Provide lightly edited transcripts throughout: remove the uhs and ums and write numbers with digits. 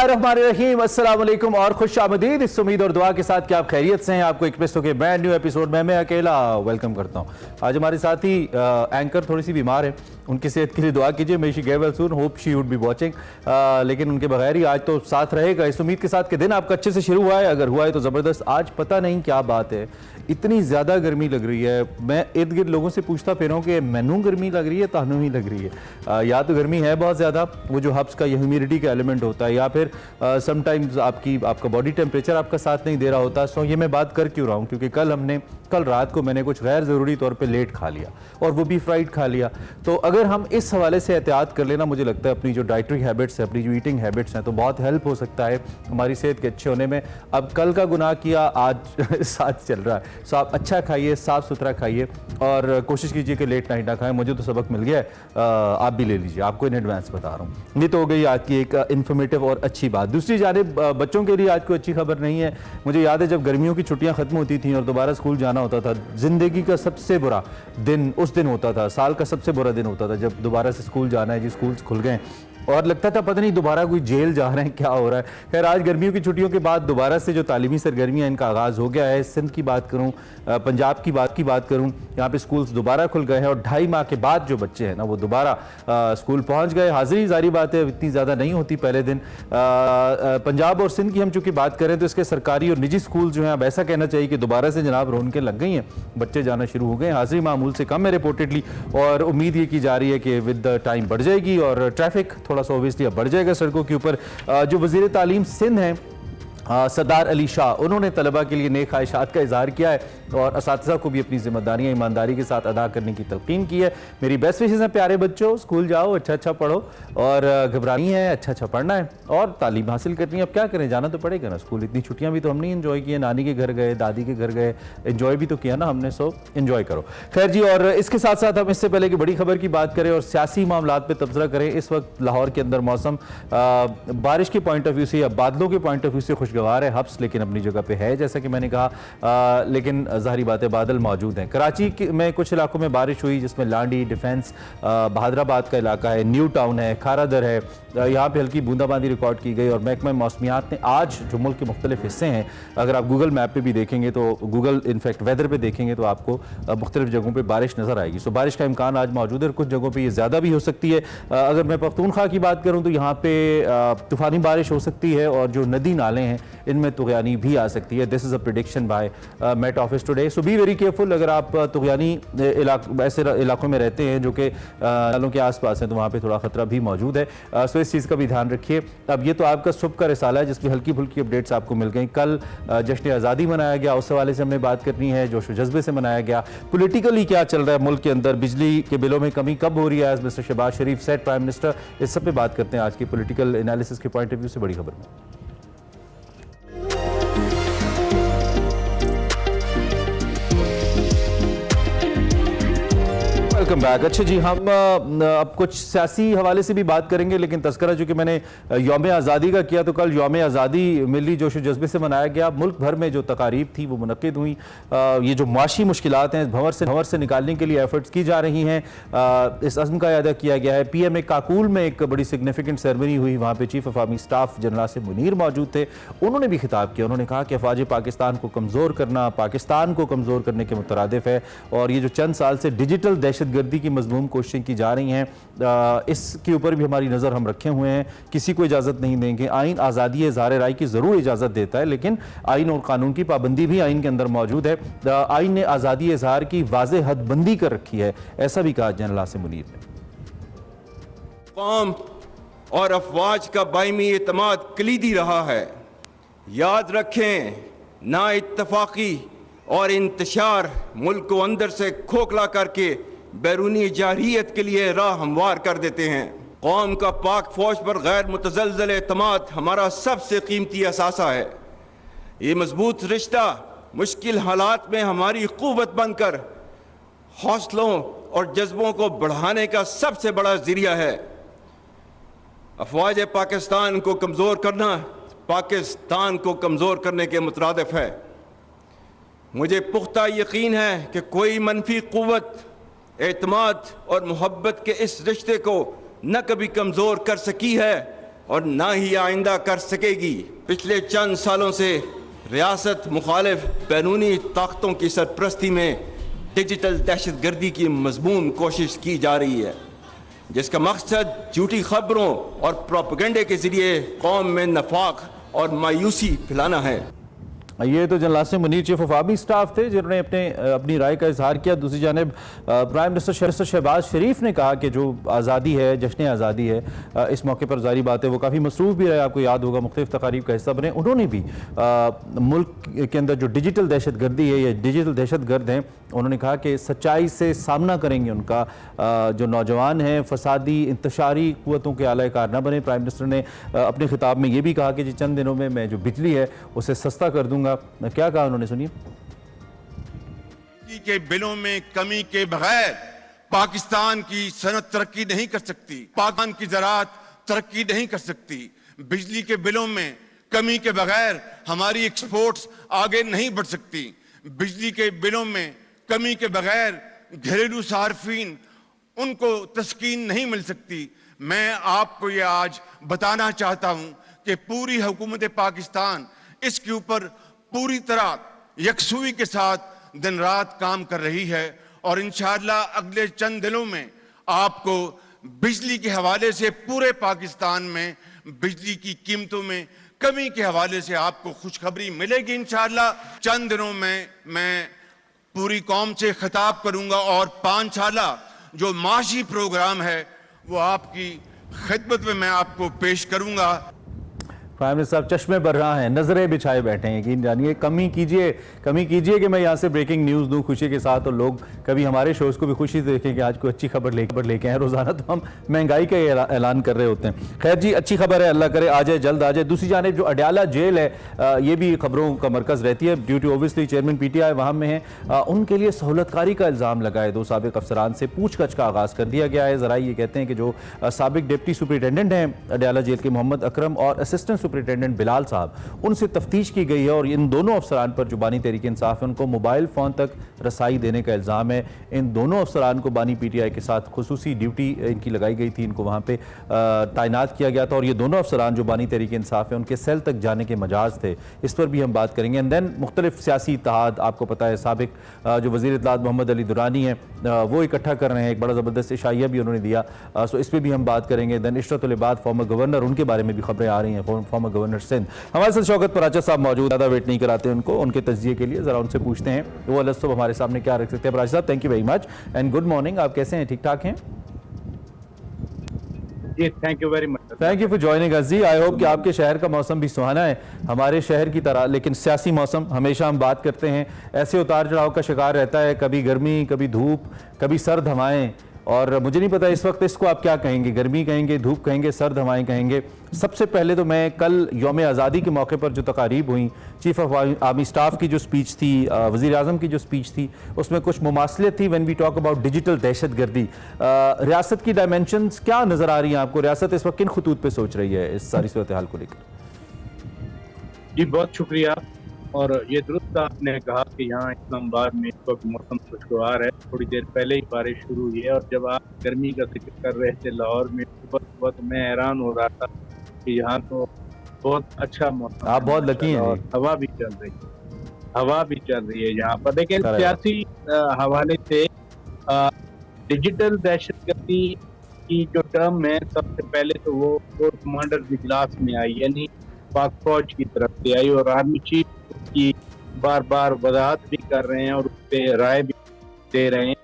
बिस्मिल्लाहिर्रहमानिर्रहीम, अस्सलाम वालेकुम और खुश आमदीद। इस उम्मीद और दुआ के साथ कि आप खैरियत से हैं, आपको एक्सप्रेसो के ब्रांड न्यू एपिसोड में मैं अकेला वेलकम करता हूं। आज हमारे साथ ही एंकर थोड़ी सी बीमार है, उनकी सेहत के लिए दुआ कीजिए। May she get well soon, hope she would be watching. लेकिन उनके बगैर ही आज तो साथ रहेगा। इस उम्मीद के साथ कि दिन आपका अच्छे से शुरू हुआ है, अगर हुआ है तो ज़बरदस्त। आज पता नहीं क्या बात है, इतनी ज़्यादा गर्मी लग रही है। मैं इर्द गिर्द लोगों से पूछता फिर हूँ कि मैनू गर्मी लग रही है, तानू ही लग रही है। या तो गर्मी है बहुत ज़्यादा, वो जो हब्स का ह्यूमिडिटी का एलिमेंट होता है, या फिर समटाइम्स आपका बॉडी टेम्परेचर आपका साथ नहीं दे रहा होता। सो ये मैं बात कर क्यों रहा हूँ, क्योंकि कल रात को मैंने कुछ गैर ज़रूरी तौर पे लेट खा लिया और वो भी फ्राइड खा लिया। तो अगर हम इस हवाले से एहतियात कर लेना, मुझे लगता है अपनी जो डाइटरी हैबिट्स है, अपनी जो ईटिंग हैबिट्स हैं, तो बहुत हेल्प हो सकता है हमारी सेहत के अच्छे होने में। अब कल का गुनाह किया, आज साथ चल रहा है। सो आप अच्छा खाइए, साफ़ सुथरा खाइए और कोशिश कीजिए कि लेट नाइट ना खाएं। मुझे तो सबक मिल गया है, आप भी ले लीजिए, आपको इन एडवांस बता रहा हूँ। ये तो हो गई आज की एक इन्फॉर्मेटिव और अच्छी बात। दूसरी जानिब बच्चों के लिए आज कोई अच्छी खबर नहीं है। मुझे याद है जब गर्मियों की छुट्टियाँ खत्म होती थी और दोबारा स्कूल जाना होता था, जिंदगी का सबसे बुरा दिन उस दिन होता था, साल का सबसे बुरा दिन होता था जब दोबारा से स्कूल जाना है। जी स्कूल खुल गए और लगता था पता नहीं दोबारा कोई जेल जा रहे हैं, क्या हो रहा है। खैर आज गर्मियों की छुट्टियों के बाद दोबारा से जो तालीमी सरगर्मियाँ इनका आगाज़ हो गया है। सिंध की बात करूँ, पंजाब की बात करूँ, यहाँ पे स्कूल्स दोबारा खुल गए हैं और 2.5 माह के बाद जो बच्चे हैं ना वो दोबारा स्कूल पहुँच गए। हाजिरी जारी बात है इतनी ज़्यादा नहीं होती पहले दिन। पंजाब और सिंध की हम चूँकि बात करें तो इसके सरकारी और निजी स्कूल जो हैं, अब ऐसा कहना चाहिए कि दोबारा से जनाब रौनकें लग गई हैं, बच्चे जाना शुरू हो गए। हाजिरी मामूल से कम है रिपोर्टेडली, और उम्मीद ये की जा रही है कि विद द टाइम बढ़ जाएगी और ट्रैफिक थोड़ा सा ओबियसली अब बढ़ जाएगा सड़कों के ऊपर। जो वज़ीर तालीम सिंध हैं सरदार अली शाह, उन्होंने तलबा के लिए नेक ख्वाहिशात का इजहार किया है और असातिज़ा को भी अपनी जिम्मेदारियाँ ईमानदारी के साथ अदा करने की तलकीन की है। मेरी बेस्ट विशेज़ हैं प्यारे बच्चों, स्कूल जाओ, अच्छा पढ़ो और घबरानी है, अच्छा पढ़ना है और तालीम हासिल करनी है। अब क्या करें, जाना तो पड़ेगा ना स्कूल। इतनी छुट्टियाँ भी तो हमने इन्जॉय की है, नानी के घर गए, दादी के घर गए, इन्जॉय भी तो किया ना हमने। सो इन्जॉय करो। खैर जी, और इसके साथ साथ हम इससे पहले कि बड़ी खबर की बात करें और सियासी मामलात पर तबसरा करें, इस वक्त लाहौर के अंदर मौसम बारिश के पॉइंट ऑफ व्यू से या बादलों के पॉइंट ऑफ व्यू से खुशगवार है। हब्स लेकिन अपनी जगह पे है जैसा कि मैंने कहा, लेकिन ज़ाहिर बात है बादल मौजूद हैं। कराची में कुछ इलाकों में बारिश हुई, जिसमें लांडी, डिफेंस, बहादराबाद का इलाका है, न्यू टाउन है, खारादर है, यहाँ पे हल्की बूंदाबांदी रिकॉर्ड की गई। और महकमा मौसमियात ने आज जो मुल्क के मुख्तलिफ हिस्से हैं, अगर आप गूगल मैप पे भी देखेंगे तो गूगल इनफैक्ट वेदर पे देखेंगे तो आपको मुख्तलिफ जगहों पे बारिश नज़र आएगी। सो बारिश का इम्कान आज मौजूद है और कुछ जगहों पे ये ज़्यादा भी हो सकती है। अगर मैं पख्तूनख्वा की बात करूँ तो यहाँ पे तूफ़ानी बारिश हो सकती है और जो नदी नाले हैं इनमें तुग़यानी भी आ सकती है। This is a prediction by Met office today. So be very careful. अगर आप तुग़यानी ऐसे इलाकों में रहते हैं जो कि नालों के आसपास हैं तो वहाँ पे थोड़ा ख़तरा भी मौजूद है। सो इस चीज़ का भी ध्यान रखिए। अब ये तो आपका सुबह का रिसाला है जिसमें हल्की फुल्की अपडेट्स आपको मिल गई। कल जश्न आज़ादी मनाया गया, उस हवाले से हमने बात करनी है। जोश जज्बे से मनाया गया। पोलिटिकली क्या चल रहा है मुल्क के अंदर, बिजली के बिलों में कमी कब हो रही है, एज मिस्टर शहबाज शरीफ सेट प्राइम मिनिस्टर, इस सब पे बात करते हैं आज की पोलिटिकल एनालिसिस के पॉइंट ऑफ व्यू से बड़ी खबर में। Welcome back. अच्छा जी, हम अब कुछ सियासी हवाले से भी बात करेंगे, लेकिन तस्करा चूँकि मैंने यौम आज़ादी का किया तो कल यौम आज़ादी मिली जोश जज्बे से मनाया गया। मुल्क भर में जो तकारीब थी वो मुनक्किद हुई। ये जो माशी मुश्किलात हैं भंवर से निकालने के लिए एफर्ट्स की जा रही हैं, इस अज़्म का अदा किया गया है। PMA काकूल में एक बड़ी सिग्निफिकेंट सेरेमनी हुई, वहाँ पर chief of army staff general Asim Munir मौजूद थे। उन्होंने भी खिताब किया। उन्होंने कहा कि अफवाज पाकिस्तान को कमज़ोर करना पाकिस्तान को कमज़ोर करने के मुतरादिफ है और ये जो चंद साल से डिजिटल दहशतगर्दी की मजमूम कोशिशें की जा रही हैं, इसके ऊपर भी हमारी नज़र हम रखे हुए हैं। किसी को इजाज़त नहीं देंगे। आइन आज़ादी इज़हार राय की ज़रूर इजाज़त देता है, लेकिन आइन और कानून की पाबंदी भी आइन के अंदर मौजूद है। आइन ने आज़ादी इज़हार की वाज़े हदबंदी कर रखी है, ऐसा भी कहा जनरल आसिम मुनीर ने। कौम और अफवाज का बायमी एतमाद कलीदी रहा है। याद रखें, ना इत्तफाकी और इंतशार मुल्क को अंदर से खोखला करके बैरूनी जारहियत के लिए राह हमवार कर देते हैं। कौम का पाक फौज पर गैर मुतज़लज़ल एतमाद हमारा सबसे कीमती असासा है। ये मजबूत रिश्ता मुश्किल हालात में हमारी क़ुव्वत बनकर हौसलों और जज्बों को बढ़ाने का सबसे बड़ा ज़रिया है। अफवाज पाकिस्तान को कमज़ोर करना पाकिस्तान को कमज़ोर करने के मुतरादिफ है। मुझे पुख्ता यकीन है कि कोई मनफी क़ुव्वत एतमाद और मोहब्बत के इस रिश्ते को न कभी कमज़ोर कर सकी है और ना ही आइंदा कर सकेगी। पिछले चंद सालों से रियासत मुखालिफ बैरूनी ताकतों की सरपरस्ती में डिजिटल दहशतगर्दी की मजमून कोशिश की जा रही है, जिसका मकसद झूठी खबरों और प्रोपेगेंडे के जरिए कौम में नफाक और मायूसी फैलाना है। ये तो general Asim Munir chief of army staff थे जिन्होंने अपनी राय का इजहार किया। दूसरी जानिब प्राइम मिनिस्टर शहबाज शरीफ ने कहा कि जो आज़ादी है, जश्न आज़ादी है, इस मौके पर जारी बात है वो काफ़ी मसरूफ़ भी रहे, आपको याद होगा मुख्तलिफ तकारीब का हिस्सा बने। उन्होंने भी मुल्क के अंदर जो डिजिटल दहशतगर्दी है या डिजिटल दहशतगर्द हैं, उन्होंने कहा कि सच्चाई से सामना करेंगे उनका। जो नौजवान हैं फसादी इंतशारी क़ुव्वतों के आला कार न बने। प्राइम मिनिस्टर ने अपने खिताब में ये भी कहा कि जी चंद दिनों में मैं जो बिजली है उसे सस्ता कर दूंगा। क्या कहा उन्होंने, सुनिए। बिजली के बिलों में कमी के बगैर पाकिस्तान की सनत तरक्की नहीं कर सकती, पाकिस्तान की ज़राअत तरक्की नहीं कर सकती। बिजली के बिलों में कमी के बगैर हमारी एक्सपोर्ट्स आगे नहीं बढ़ सकती। बिजली के बिलों में कमी के बगैर घरेलू सार्फिन उनको तस्कीन नहीं मिल सकती। मैं आपको ये आज बताना चाहता हूं कि पूरी हुकूमत पाकिस्तान इसके ऊपर पूरी तरह यकसुई के साथ दिन रात काम कर रही है और इंशाअल्लाह अगले चंद दिनों में आपको बिजली के हवाले से पूरे पाकिस्तान में बिजली की कीमतों में कमी के हवाले से आपको खुशखबरी मिलेगी। इंशाअल्लाह चंद दिनों में मैं पूरी कौम से खिताब करूंगा और 5 साला जो माशी प्रोग्राम है वो आपकी खिदमत में मैं आपको पेश करूंगा। प्राइम मिनिस्टर साहब चश्मे भर रहा है, नजरें बिछाए बैठे हैं। यकीन जानिए, कमी कीजिए कि मैं यहाँ से ब्रेकिंग न्यूज़ दूँ खुशी के साथ, और लोग कभी हमारे शोज़ को भी खुशी से देखें कि आज कोई अच्छी खबर लेके आए। रोज़ाना तो हम महंगाई का ऐलान कर रहे होते हैं। खैर जी, अच्छी खबर है, अल्लाह करे आ जाए, जल्द आ जाए। दूसरी जानिब जो अडयाला जेल है ये भी खबरों का मरकज़ रहती है। ड्यूटी ओबियसली चेयरमैन PTI वहाँ में है, उनके लिए सहूलतकारी का इल्ज़ाम लगा है। 2 साबिक अफसरान से पूछताछ का आगाज़ कर दिया गया है। ज़रा ये कहते हैं कि जो साबिक डिप्टी सुपरिटेंडेंट हैं अडयाला जेल के मोहम्मद अकरम और असिस्टेंट सुपरिटेंडेंट बिलाल साहब, उनसे तफ्तीश की गई है और इन दोनों अफसरान पर जो बानी तहरीक इंसाफ है उनको मोबाइल फ़ोन तक रसाई देने का इल्ज़ाम है। इन दोनों अफसरान को बानी PTI के साथ खुसूसी ड्यूटी इनकी लगाई गई थी, इनको वहाँ पे तैनात किया गया था और ये दोनों अफसरान जो बानी तहरीक इंसाफ है उनके सेल तक जाने के मजाज थे। इस पर भी हम बात करेंगे। एंड देन मुख्तलिफ सियासी इत्तेहाद, आपको पता है साबिक जो वज़ीर इत्तलात मोहम्मद अली दुरानी है वो इकट्ठा कर रहे हैं, एक बड़ा ज़बरदस्त इशाइया भी उन्होंने दिया, सो इस पर भी हम बात करेंगे। देन इशरत उल इबाद फॉर्मर गवर्नर, उनके बारे में भी खबरें आ रही हैं, फॉर्मर गवर्नर सिंध। हमारे साथ शौकत पराचा साहब मौजूद, ज़्यादा वेट नहीं कराते उनको, उनके तज्जिए के लिए ज़रा उनसे पूछते हैं वो अलग सुबह हमारे सामने क्या रख सकते हैं। पराचा साहब, thank you very much and good morning. आप कैसे हैं, ठीक ठाक हैं? Thank you very much. Thank you for joining us ji. I hope कि आपके शहर का मौसम भी सुहाना है हमारे शहर की तरह, लेकिन सियासी मौसम हमेशा हम बात करते हैं ऐसे उतार चढ़ाव का शिकार रहता है, कभी गर्मी, कभी धूप, कभी सर्द हवाएं, और मुझे नहीं पता इस वक्त इसको आप क्या कहेंगे, गर्मी कहेंगे, धूप कहेंगे, सर्द हवाएं कहेंगे। सबसे पहले तो मैं कल यौम आज़ादी के मौके पर जो तकारीब हुई, चीफ ऑफ आर्मी स्टाफ की जो स्पीच थी, वज़ीर आज़म की जो स्पीच थी, उसमें कुछ मुमासलियत थी when we talk about digital दहशतगर्दी। रियासत की डायमेंशंस क्या नज़र आ रही हैं आपको? रियासत इस वक्त किन खतूत पे सोच रही है इस सारी सूरत हाल को लेकर? जी बहुत शुक्रिया, और ये दुरुस्त आपने कहा कि यहाँ इस्लामाबाद में इस वक्त मौसम खुशगवार है। थोड़ी देर पहले ही बारिश शुरू हुई है, और जब आप गर्मी का जिक्र कर रहे थे लाहौर में सुबह तो मैं हैरान हो रहा था कि यहाँ तो बहुत अच्छा मौसम, आप बहुत लकी हैं, और हवा भी चल रही है, हवा भी चल रही है यहाँ पर। लेकिन सियासी हवाले से डिजिटल दहशतगर्दी की जो टर्म है, सबसे पहले तो वो कमांडर इजलास में आई, यानी पाक फौज की तरफ से आई, और आर्मी चीफ की बार बार वजाहत भी कर रहे हैं और उस पर राय भी दे रहे हैं।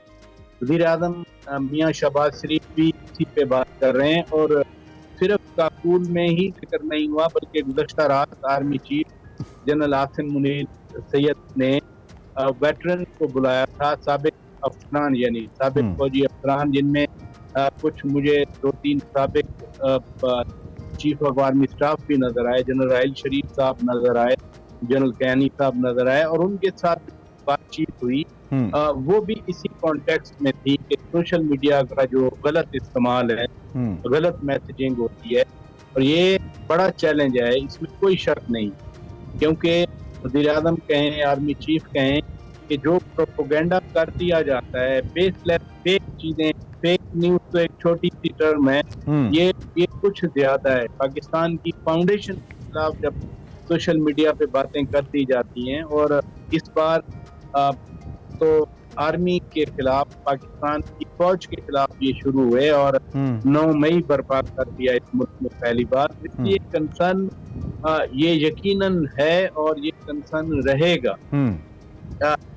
वज़ीर आज़म मियाँ शहबाज शरीफ भी इसी पे बात कर रहे हैं, और सिर्फ काबुल में ही जिक्र नहीं हुआ बल्कि गुज़श्ता रात army chief general Asim Munir Syed ने वेटरन को बुलाया था, साबिक अफसरान यानी साबिक फौजी अफसरान, जिनमें कुछ मुझे 2-3 साबिक चीफ ऑफ आर्मी स्टाफ भी नजर आए, जनरल राहिल शरीफ साहब नजर आए, जनरल कैनी साहब नजर आए, और उनके साथ बातचीत हुई। वो भी इसी कॉन्टेक्स्ट में थी कि सोशल मीडिया का जो गलत इस्तेमाल है, गलत मैसेजिंग होती है, और ये बड़ा चैलेंज है, इसमें कोई शक नहीं, क्योंकि वज़ीर आज़म कहें, आर्मी चीफ कहें कि जो प्रोपेगेंडा कर दिया जाता है, बेसलेस फेक चीजें, फेक न्यूज तो एक छोटी सी टर्म है, ये कुछ ज्यादा है। पाकिस्तान की फाउंडेशन के खिलाफ जब सोशल मीडिया पे बातें कर दी जाती हैं, और इस बार तो आर्मी के खिलाफ, पाकिस्तान की फौज के खिलाफ ये शुरू हुए और 9 मई बर्बाद कर दिया इस मुल्क में पहली बार। इसलिए कंसर्न ये यकीनन है और ये कंसर्न रहेगा।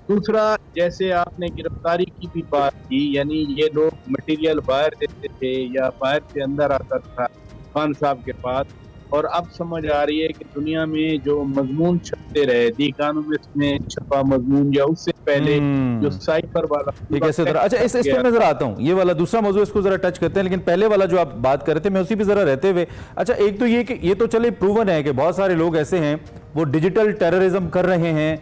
दूसरा, जैसे आपने गिरफ्तारी की भी बात की, यानी ये लोग मटेरियल बाहर देते थे या बाहर से अंदर आता था खान साहब के पास, और अब समझ आ रही है कि दुनिया में जो मजमून छपते रहे, दी इकोनॉमिस्ट में छपा मजमून या उससे पहले जो साइफर वाला, ये कैसे तरह। अच्छा, इस पर मैं जरा आता हूँ, ये वाला दूसरा मौजूद, इसको जरा टच करते हैं, लेकिन पहले वाला जो आप बात कर रहे थे मैं उसी पे जरा रहते हुए, अच्छा एक तो ये कि ये तो चले प्रूवन है कि बहुत सारे लोग ऐसे हैं वो डिजिटल टेररिज्म कर रहे हैं,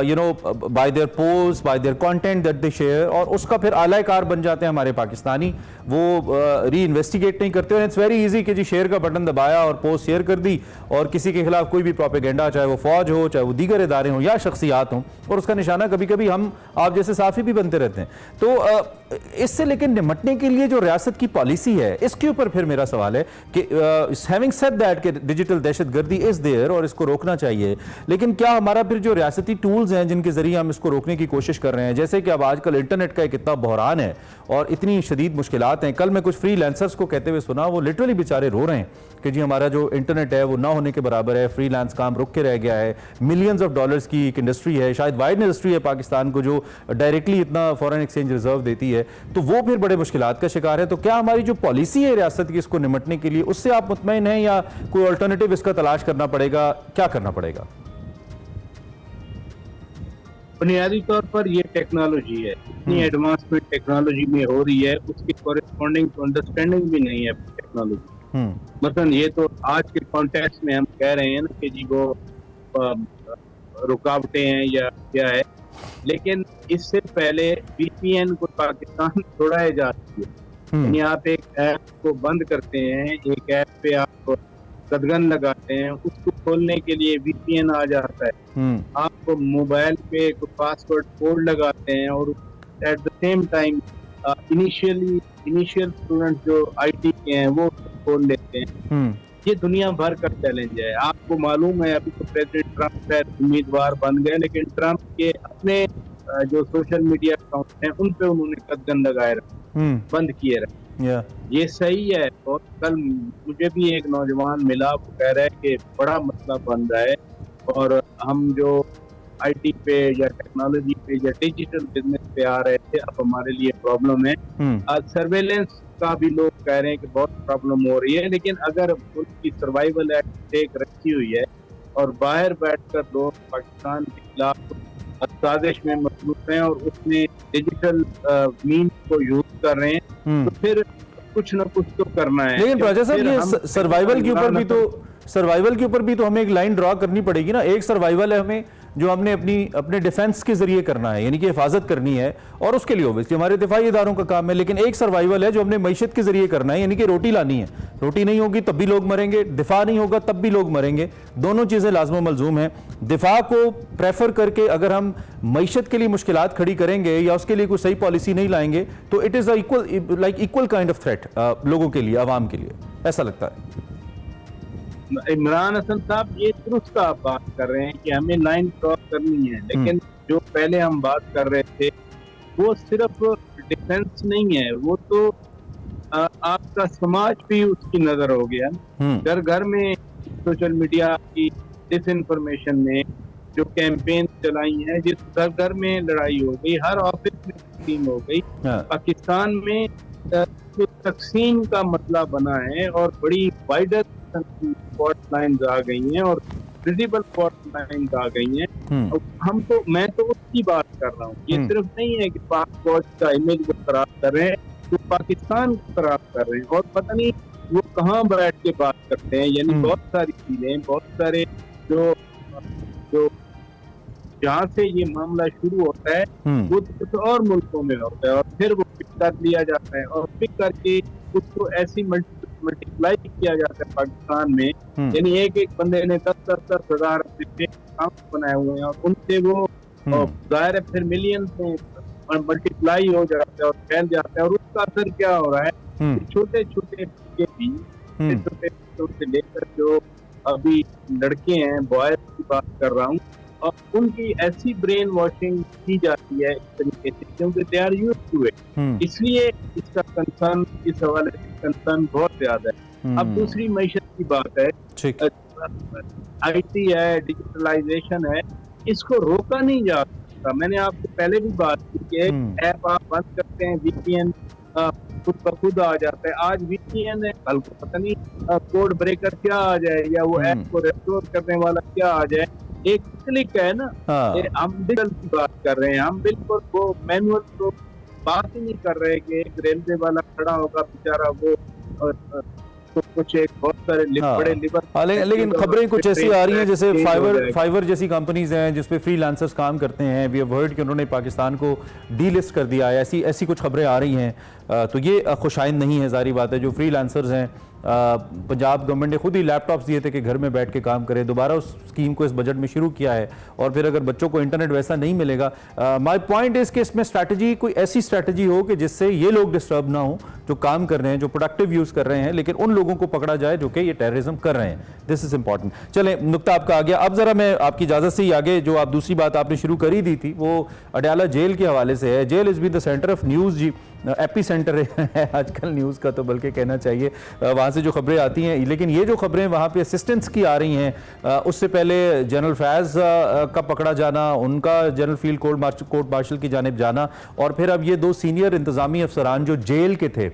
you know, bye there post, bye their content that they share, और उसका फिर आलाकार बन जाते हैं हमारे पाकिस्तानी, वो री इन्वेस्टिगेट नहीं करते। और इट्स वेरी इजी कि जी शेयर का बटन दबाया और पोस्ट शेयर कर दी, और किसी के खिलाफ कोई भी प्रोपेगेंडा, चाहे वो फौज हो, चाहे वो दीगर इदारे हों या शख्सियात हों, और उसका निशाना कभी कभी हम आप जैसे साफी भी बनते रहते हैं। तो इससे लेकिन निमटने के लिए जो रियासत की पॉलिसी है, इसके ऊपर फिर मेरा सवाल है कि हैविंग सेड दैट कि डिजिटल दहशतगर्दी इज देयर और इसको रोकना चाहिए, लेकिन क्या हमारा फिर जो रियासती टूल्स हैं जिनके जरिए हम इसको रोकने की कोशिश कर रहे हैं, जैसे कि अब आजकल इंटरनेट का एक इतना बहरान है और इतनी शदीद मुश्किलात हैं। कल मैं कुछ फ्रीलांसर्स को कहते हुए सुना, वो लिटरली बेचारे रो रहे हैं कि जी हमारा जो इंटरनेट है वो ना होने के बराबर है, फ्रीलांस काम रुक के रह गया है। मिलियंस ऑफ डॉलर्स की एक इंडस्ट्री है, शायद वाइड इंडस्ट्री है पाकिस्तान को, जो डायरेक्टली इतना फॉरेन एक्सचेंज रिजर्व देती है, तो वो फिर बड़े मुश्किलात का शिकार है। तो क्या हमारी जो पॉलिसी है रियासत की इसको निमटने के लिए, उससे आप मुतमईन हैं या कोई अल्टरनेटिव इसका तलाश करना पड़ेगा, क्या करना पड़ेगा? बुनियादी तौर पर ये टेक्नोलॉजी है, इतनी एडवांसमेंट टेक्नोलॉजी में हो रही है, उसकी कॉरेस्पॉन्डिंग अंडरस्टैंडिंग भी नहीं है टेक्नोलॉजी। मतलब ये तो आज के कॉन्टेक्स्ट में हम कह रहे हैं ना कि जी वो रुकावटें हैं या क्या है, लेकिन इससे पहले VPN को पाकिस्तान छोड़ाया जा चुकी है। यानी आप एक ऐप को बंद करते हैं, एक ऐप पे आप कदगन लगाते हैं, उसको खोलने के लिए VPN आ जाता है। आप मोबाइल पे पासवर्ड कोड लगाते हैं और at the same time initial student जो IT के हैं वो खोल लेते हैं। ये दुनिया भर का चैलेंज है। आपको मालूम है अभी तो प्रेसिडेंट ट्रंप शायद उम्मीदवार बन गए, लेकिन ट्रंप के अपने जो सोशल मीडिया अकाउंट हैं उन पे उन्होंने कदगन लगाए रखे, बंद किए रखे। ये सही है। और कल मुझे भी एक नौजवान मिला, वो कह रहा है कि बड़ा मसला बन रहा है और हम जो IT पे या टेक्नोलॉजी पे या डिजिटल बिजनेस पे आ रहे थे, अब हमारे लिए प्रॉब्लम है। सर्वेलेंस का भी लोग कह रहे हैं कि बहुत प्रॉब्लम हो रही है, लेकिन अगर उनकी सर्वाइवल एक्ट एक रखी हुई है और बाहर बैठकर लोग पाकिस्तान के खिलाफ साजिश में मसरूफ हैं और उसमें डिजिटल मीन को यूज कर रहे हैं, तो फिर कुछ ना कुछ तो करना है। लेकिन राजा साहब, ये सर्वाइवल के ऊपर भी तो हमें एक लाइन ड्रॉ करनी पड़ेगी ना। एक सर्वाइवल है हमें जो हमने अपने डिफेंस के जरिए करना है, यानी कि हिफाजत करनी है, और उसके लिए ओबियसली हमारे दिफाई इदारों का काम है। लेकिन एक सर्वाइवल है जो हमने मईशत के जरिए करना है, यानी कि रोटी लानी है। रोटी नहीं होगी तब भी लोग मरेंगे, दिफा नहीं होगा तब भी लोग मरेंगे। दोनों चीजें लाजम मलजूम हैं। दिफा को प्रेफर करके अगर हम मईशत के लिए मुश्किलात खड़ी करेंगे या उसके लिए कोई सही पॉलिसी नहीं लाएंगे, तो it is equal kind of threat लोगों के लिए, आवाम के लिए, ऐसा लगता है। इमरान हसन साहब, ये दुरुस्त आप बात कर रहे हैं कि हमें लाइन क्रॉस करनी है, लेकिन जो पहले हम बात कर रहे थे वो सिर्फ डिफेंस नहीं है, वो तो आपका समाज भी उसकी नजर हो गया। घर घर में सोशल मीडिया की डिसइंफॉर्मेशन ने जो कैंपेन चलाई है, जिस घर घर में लड़ाई हो गई, हर ऑफिस में तकसीम हो गई। पाकिस्तान में जो तकसीम का मसला बना है और बड़ी वाइडर फॉल्ट लाइन्स आ गई हैं और विजिबल फॉल्ट लाइन्स आ गई हैं। मैं तो उसकी बात कर रहा हूँ। ये सिर्फ नहीं है कि पाक फौज का इमेज को खराब कर रहे हैं, तो पाकिस्तान को खराब कर रहे हैं, और पता नहीं वो कहाँ बैठ के बात करते हैं। यानी बहुत सारी चीजें, बहुत सारे जो जहाँ से ये मामला शुरू होता है वो कुछ और मुल्कों में होता है और फिर वो पिक कर लिया जाता है और पिक करके उसको ऐसी मल्टीप्लाई किया जाता है पाकिस्तान में। यानी एक बंदे ने 10,000 अकाउंट बनाए हुए हैं और उनसे वो जाहिर है फिर मिलियन में मल्टीप्लाई हो जाता है और फैल जाता है। और उसका असर क्या हो रहा है, छोटे छोटे भी एपिसोड से लेकर जो अभी लड़के हैं, बॉयज की बात कर रहा हूँ, और उनकी ऐसी ब्रेन वॉशिंग की जाती है इस तरीके से, क्योंकि they are used to it. इसलिए इसका कंसर्न, इस हवाले से कंसर्न बहुत ज्यादा है। अब दूसरी मैशत की बात है, IT है, डिजिटलाइजेशन है, इसको रोका नहीं जा सकता। मैंने आपसे पहले भी बात की कि ऐप आप बंद करते हैं, VPN खुद ब खुद आ जाता है। आज VPN है, कल को पता नहीं कोड ब्रेकर क्या आ जाए, या वो ऐप को रेस्टोर करने वाला क्या आ जाए। एक क्लिक है ना। हम डिजिटल की बात कर रहे हैं, हम बिल्कुल वो मैनुअल तो बात ही नहीं कर रहे कि एक रेलवे वाला खड़ा होगा बेचारा, वो तो कुछ एक बहुत सारे बड़े लिबर। लेकिन खबरें कुछ ऐसी आ रही हैं जैसे फाइवर जैसी कंपनीज हैं जिसपे फ्रीलांसर्स काम करते हैं, वी हैव हर्ड कि उन्होंने पाकिस्तान को डीलिस्ट कर दिया है, ऐसी कुछ खबरें आ रही हैं। तो ये खुशाइंद नहीं है, जारी बात है। जो फ्रीलांसर्स हैं, पंजाब गवर्नमेंट ने खुद ही लैपटॉप्स दिए थे कि घर में बैठ के काम करें, दोबारा उस स्कीम को इस बजट में शुरू किया है। और फिर अगर बच्चों को इंटरनेट वैसा नहीं मिलेगा, माय पॉइंट इज कि इसमें स्ट्रैटेजी, कोई ऐसी स्ट्रैटेजी हो कि जिससे ये लोग डिस्टर्ब ना हो जो काम कर रहे हैं, जो प्रोडक्टिव यूज कर रहे हैं, लेकिन उन लोगों को पकड़ा जाए जो कि ये टेररिज्म कर रहे हैं। This is important. चलें, नुक्ता आपका आ गया। अब जरा मैं आपकी इजाजत से ही आगे जो आप दूसरी बात आपने शुरू करी दी थी वो अडयाला जेल के हवाले से है। Jail is be the centre of news ji, epicentre है आजकल न्यूज़ का, तो बल्कि कहना चाहिए वहाँ से जो खबरें आती हैं। लेकिन ये जो खबरें वहाँ पे असिस्टेंट्स की आ रही हैं, उससे पहले जनरल फैज़ का पकड़ा जाना, उनका जनरल फील्ड कोर्ट मार्शल की जानिब जाना, और फिर अब ये 2 सीनियर इंतज़ामी अफसरान जो जेल के थे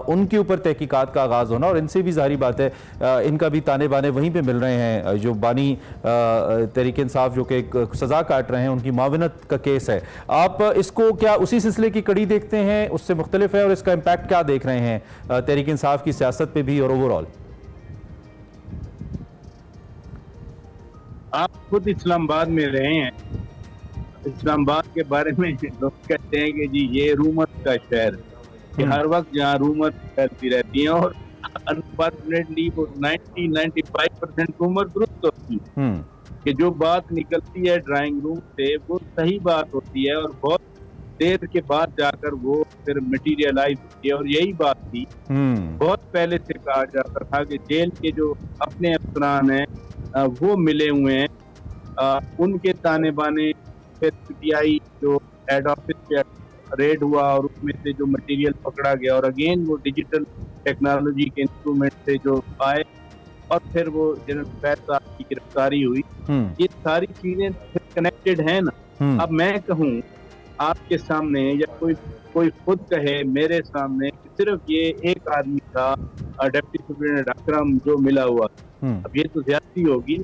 उनके ऊपर तहकीकात का आगाज़ होना, और इनसे भी जाहिर बात है इनका भी ताने बाने वहीं पे मिल रहे हैं। जो बानी तहरीक इंसाफ जो कि सज़ा काट रहे हैं, उनकी मावनत का केस है। आप इसको क्या उसी सिलसिले की कड़ी देखते हैं, उससे मुख्तलिफ है, और इसका इम्पैक्ट क्या देख रहे हैं तहरीक इंसाफ की सियासत पे भी और ओवरऑल? आप खुद इस्लामाबाद में रहे हैं, इस्लामाबाद के बारे में लोग कहते हैं कि जी ये रूमर का शहर, कि हर वक्त जहाँ रूमर फैलती रहती है, और अनफॉर्चुनेटली वो 90-95% रूमर दुरुस्त होती है, कि जो बात निकलती है ड्राइंग रूम से वो सही बात होती है, और बहुत देर के बाद जाकर वो फिर मटीरियलाइज होती है। और यही बात थी, बहुत पहले से कहा जाता था कि जेल के जो अपने अफसरान हैं वो मिले हुए हैं, उनके ताने बाने। फिर PTI जो हेड ऑफिस पे रेड हुआ और उसमें से जो मटेरियल पकड़ा गया, और अगेन वो डिजिटल टेक्नोलॉजी के इंस्ट्रूमेंट से जो आए, और फिर वो जनरल फैज़ साहब की गिरफ्तारी हुई। ये सारी चीजें कनेक्टेड हैं ना। अब मैं कहूँ आपके सामने, या कोई खुद कहे मेरे सामने, सिर्फ ये एक आदमी था डिप्टी सुप्रिंटेंडेंट अकरम जो मिला हुआ, अब ये तो ज्यादती होगी।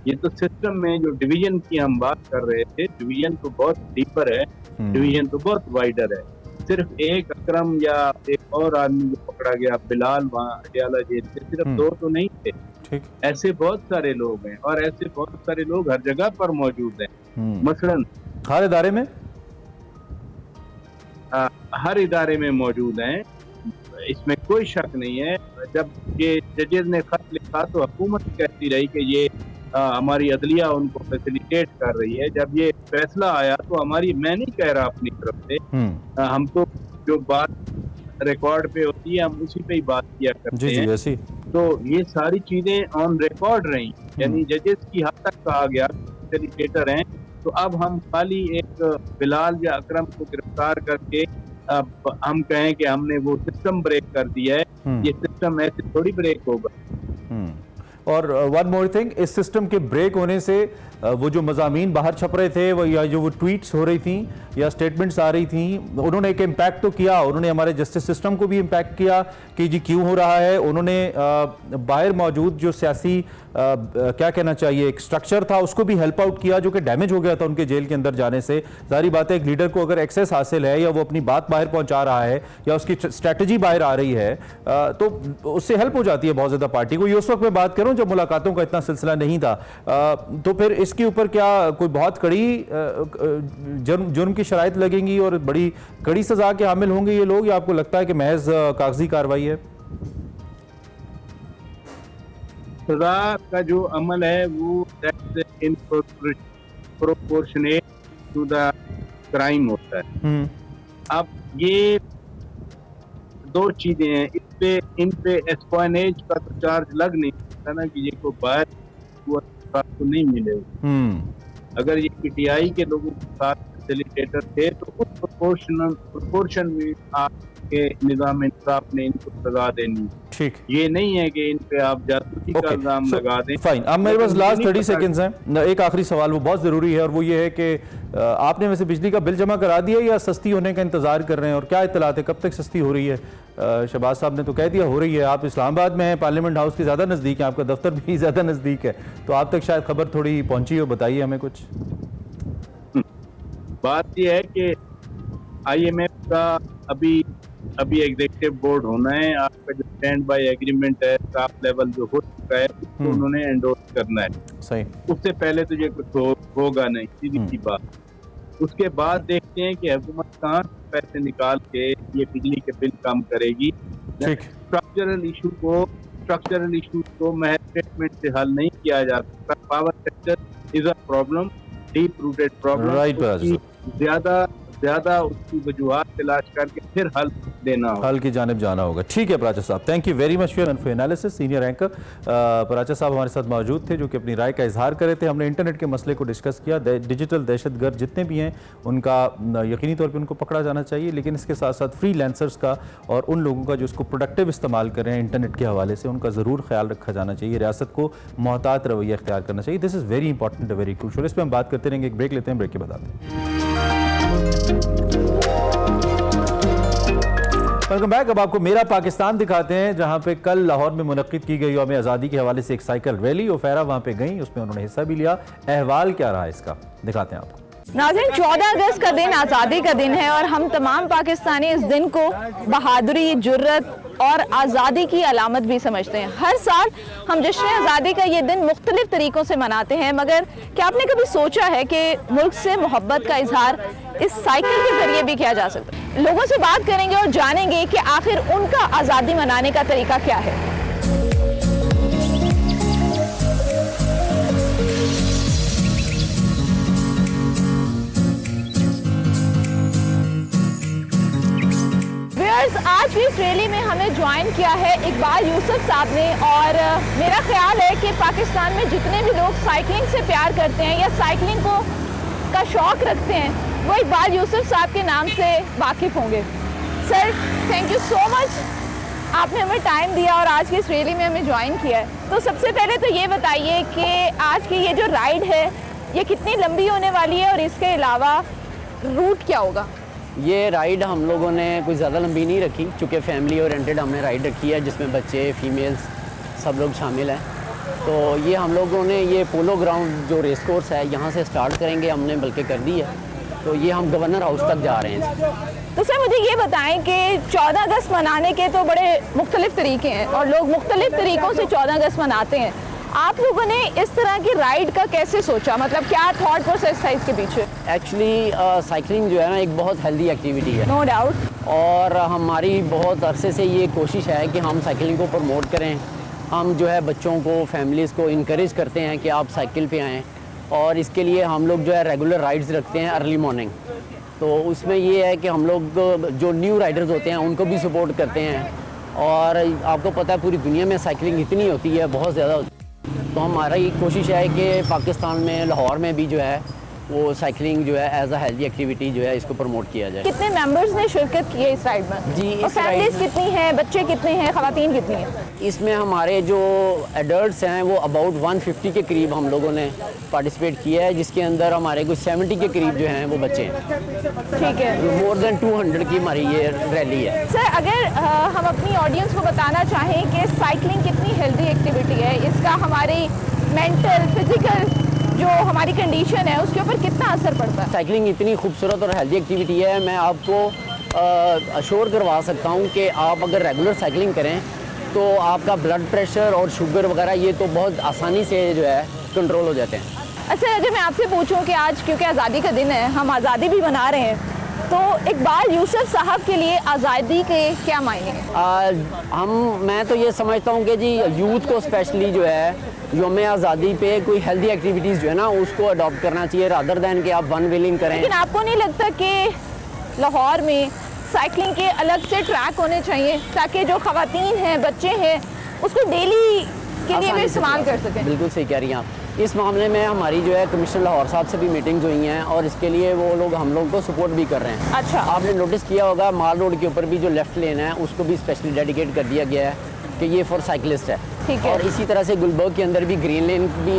ये तो सिस्टम में जो डिवीजन की हम बात कर रहे थे, डिवीजन तो बहुत डीपर है, डिवीजन तो बहुत वाइडर है। सिर्फ एक अकरम या एक और आदमी जो पकड़ा गया बिलाल वहाँ अडयाला जेल से, सिर्फ 2 तो नहीं थे, ऐसे बहुत सारे लोग हैं, और ऐसे बहुत सारे लोग हर जगह पर मौजूद हैं। मसलन हर इदारे में, हर इदारे में मौजूद हैं, इसमें कोई शक नहीं है। जब ये जजेस ने खत लिखा तो हुकूमत कहती रही कि ये हमारी अदलिया उनको फैसिलिटेट कर रही है। जब ये फैसला आया तो हमारी, मैं नहीं कह रहा अपनी तरफ से, हम तो जो बात रिकॉर्ड पे होती है हम उसी पे ही बात किया करते हैं। तो ये सारी चीजें ऑन रिकॉर्ड रही, यानी जजेस की हद तक कहा गया फैसिलिटेटर हैं। तो अब हम खाली एक बिलाल या अकरम को गिरफ्तार करके अब हम कहें कि हमने वो सिस्टम ब्रेक कर दिया है, ये सिस्टम ऐसे थोड़ी ब्रेक होगा। और वन मोर थिंग, इस सिस्टम के ब्रेक होने से वो जो मज़ामीन बाहर छप रहे थे, वो या जो वो ट्वीट्स हो रही थी या स्टेटमेंट्स आ रही थी, उन्होंने एक इम्पैक्ट तो किया, उन्होंने हमारे जस्टिस सिस्टम को भी इम्पैक्ट किया कि जी क्यों हो रहा है। उन्होंने बाहर मौजूद जो सियासी क्या कहना चाहिए एक स्ट्रक्चर था उसको भी हेल्प आउट किया, जो कि डैमेज हो गया था उनके जेल के अंदर जाने से। जारी बात है, एक लीडर को अगर एक्सेस हासिल है, या वो अपनी बात बाहर पहुंचा रहा है, या उसकी स्ट्रैटेजी बाहर आ रही है, तो उससे हेल्प हो जाती है बहुत ज़्यादा पार्टी को। ये उस वक्त मैं बात करूं जब मुलाकातों का इतना सिलसिला नहीं था। तो फिर इसके ऊपर क्या कोई बहुत कड़ी जुर्म की शराइत लगेंगी और बड़ी कड़ी सजा के हामिल होंगे ये लोग, या आपको लगता है कि महज कागजी कार्रवाई है? सजा का जो अमल है वो प्रोपोर्शनेट टू द क्राइम होता है। अब ये 2 चीजें हैं, इस इन पे एस्पोनेज का तो चार्ज लग नहीं सकता ना कि ये कोई बाहर आपको नहीं मिलेगा। अगर ये पीटीआई के लोगों के साथ फैसिलिटेटर थे तो उस प्रोपोर्शन में आपके निज़ाम इंसाफ ने इनको सजा देनी। ठीक, ये नहीं है कि इन पे आप जासूसी का इल्जाम लगा दें। फाइन। अब मेरे पास लास्ट 30 सेकंड्स हैं। एक आखिरी सवाल, वो बहुत ज़रूरी है, और वो ये है कि आपने वैसे बिजली का बिल जमा करा दिया या सस्ती होने का इंतजार कर रहे हैं, और क्या इत्तलात है, कब तक सस्ती हो रही है? शहबाज साहब ने तो कह दिया हो रही है। आप इस्लामाबाद में हैं, पार्लियामेंट हाउस के ज़्यादा नज़दीक है, आपका दफ्तर भी ज़्यादा नज़दीक है, तो आप तक शायद खबर थोड़ी पहुंची हो, बताइए हमें कुछ। बात यह है कि IMF का अभी एग्जीक्यूटिव बोर्ड होना है। आपका जो स्टैंड बाय एग्रीमेंट है टॉप लेवल जो हो चुका है उसको उन्होंने एंडोर्स करना है। सही, उससे पहले तो ये कुछ होगा नहीं, सीधी सी बात। उसके बाद देखते हैं कि हुकूमत कहाँ पैसे निकाल के ये बिजली के बिल कम करेगी। ठीक, स्ट्रक्चरल इशू को महज स्टेटमेंट से हल नहीं किया जा सकता। Power sector is a problem, deep rooted problem. Right, ज्यादा उसकी वजूहात तलाश करके फिर हल देना होगा, हल की जानिब जाना होगा। ठीक है पराचा साहब, thank you very much for analysis. Senior anchor Paracha साहब हमारे साथ मौजूद थे, जो कि अपनी राय का इजहार कर रहे थे। हमने इंटरनेट के मसले को डिस्कस किया। डिजिटल दहशतगर्द जितने भी हैं उनका यकीनी तौर पर उनको पकड़ा जाना चाहिए, लेकिन इसके साथ साथ फ्रीलांसर्स का और उन लोगों का जो इसको प्रोडक्टिव इस्तेमाल कर रहे हैं इंटरनेट के हवाले से, उनका ज़रूर ख्याल रखा जाना चाहिए। रियासत को मोहतात रवैया इख्तियार करना चाहिए। This is very important, very crucial. इस पर हम बात करते रहेंगे। एक ब्रेक लेते हैं, ब्रेक के बाद आते हैं। Welcome back. अब आपको मेरा पाकिस्तान दिखाते हैं, जहां पे कल लाहौर में मुनक्किद की गई यौम आज़ादी के हवाले से एक साइकिल रैली, ओफेरा वहां पे गई, उसमें उन्होंने हिस्सा भी लिया। अहवाल क्या रहा इसका, दिखाते हैं आपको। नाज़रीन, 14 अगस्त का दिन आज़ादी का दिन है और हम तमाम पाकिस्तानी इस दिन को बहादुरी, जुर्रत और आज़ादी की अलामत भी समझते हैं। हर साल हम जश्न आज़ादी का ये दिन मुख्तलिफ तरीक़ों से मनाते हैं, मगर क्या आपने कभी सोचा है कि मुल्क से मोहब्बत का इजहार इस साइकिल के ज़रिए भी किया जा सकता है? लोगों से बात करेंगे और जानेंगे कि आखिर उनका आज़ादी मनाने का तरीका क्या है। आज की इस रैली में हमें ज्वाइन किया है इकबाल यूसुफ साहब ने, और मेरा ख्याल है कि पाकिस्तान में जितने भी लोग साइकिलिंग से प्यार करते हैं या साइकिलिंग को का शौक़ रखते हैं, वो इकबाल यूसुफ साहब के नाम से वाकिफ़ होंगे। Sir, thank you so much, आपने हमें टाइम दिया और आज की इस रैली में हमें ज्वाइन किया है। तो सबसे पहले तो ये बताइए कि आज की ये जो राइड है ये कितनी लंबी होने वाली है और इसके अलावा रूट क्या होगा? ये राइड हम लोगों ने कुछ ज़्यादा लंबी नहीं रखी, चूँकि फैमिली ओरिएंटेड हमने राइड रखी है, जिसमें बच्चे, फीमेल्स सब लोग शामिल हैं। तो ये हम लोगों ने ये पोलो ग्राउंड जो रेस कोर्स है यहाँ से स्टार्ट करेंगे, हमने बल्कि कर दी है। तो ये हम गवर्नर हाउस तक जा रहे हैं। तो सर मुझे ये बताएं कि 14 अगस्त मनाने के तो बड़े मुख्तलिफ तरीके हैं और लोग मुख्तलिफ तरीक़ों से 14 अगस्त मनाते हैं। आप लोगों ने इस तरह की राइड का कैसे सोचा, मतलब क्या थॉट प्रोसेस था इसके पीछे? एक्चुअली साइकिलिंग जो है ना एक बहुत हेल्दी एक्टिविटी है, नो डाउट, और हमारी बहुत अरसे से ये कोशिश है कि हम साइकिलिंग को प्रमोट करें। हम जो है बच्चों को, फैमिलीज़ को इनक्रेज करते हैं कि आप साइकिल पे आएँ, और इसके लिए हम लोग जो है रेगुलर राइड्स रखते हैं अर्ली मॉर्निंग। तो उसमें ये है कि हम लोग जो न्यू राइडर्स होते हैं उनको भी सपोर्ट करते हैं, और आपको पता है पूरी दुनिया में साइकिलिंग इतनी होती है, बहुत ज़्यादा होती है। तो हमारी कोशिश है कि पाकिस्तान में, लाहौर में भी जो है वो साइकिलिंग जो है एज अ हेल्दी एक्टिविटी जो है इसको प्रमोट किया जाए। कितने मेंबर्स ने शिरकत की है इस राइड में? जी, और फैमिलीज कितनी हैं, बच्चे कितने हैं, खवातीन कितनी हैं? इसमें हमारे जो एडल्ट्स हैं वो अबाउट 150 के करीब हम लोगों ने पार्टिसिपेट किया है, जिसके अंदर हमारे कुछ 70 के करीब जो हैं वो बच्चे हैं। ठीक है, मोर देन 200 की हमारी ये रैली है। सर अगर हम अपनी ऑडियंस को बताना चाहें कि साइकिलिंग कितनी हेल्दी एक्टिविटी है, इसका हमारी मेंटल, फिजिकल जो हमारी कंडीशन है उसके ऊपर कितना असर पड़ता है? साइकिलिंग इतनी खूबसूरत और हेल्दी एक्टिविटी है, मैं आपको अश्योर करवा सकता हूँ कि आप अगर रेगुलर साइकिलिंग करें तो आपका ब्लड प्रेशर और शुगर वगैरह ये तो बहुत आसानी से जो है कंट्रोल हो जाते हैं। अच्छा, अगर मैं आपसे पूछूं कि आज क्योंकि आज़ादी का दिन है, हम आज़ादी भी मना रहे हैं, तो इकबाल यूसुफ साहब के लिए आज़ादी के क्या मायने हैं? मैं तो ये समझता हूँ कि जी यूथ को स्पेशली जो है यौम आज़ादी पे कोई हेल्दी एक्टिविटीज़ जो है ना उसको अडॉप्ट करना चाहिए, रादर दैन कि आप वन व्हीलिंग करें। लेकिन आपको नहीं लगता कि लाहौर में साइकिलिंग के अलग से ट्रैक होने चाहिए ताकि जो खवातीन हैं, बच्चे हैं, उसको डेली के लिए भी इस्तेमाल कर सकें? बिल्कुल सही कह रही हैं आप। इस मामले में हमारी जो है कमिश्नर लाहौर साहब से भी मीटिंग्स हुई हैं और इसके लिए वो लोग हम लोग को सपोर्ट भी कर रहे हैं। अच्छा। आपने नोटिस किया होगा माल रोड के ऊपर भी जो लेफ्ट लेन है उसको भी स्पेशली डेडिकेट कर दिया गया है कि ये फॉर साइकिलिस्ट है। ठीक है। और इसी तरह से गुलबर्ग के अंदर भी ग्रीन लेन भी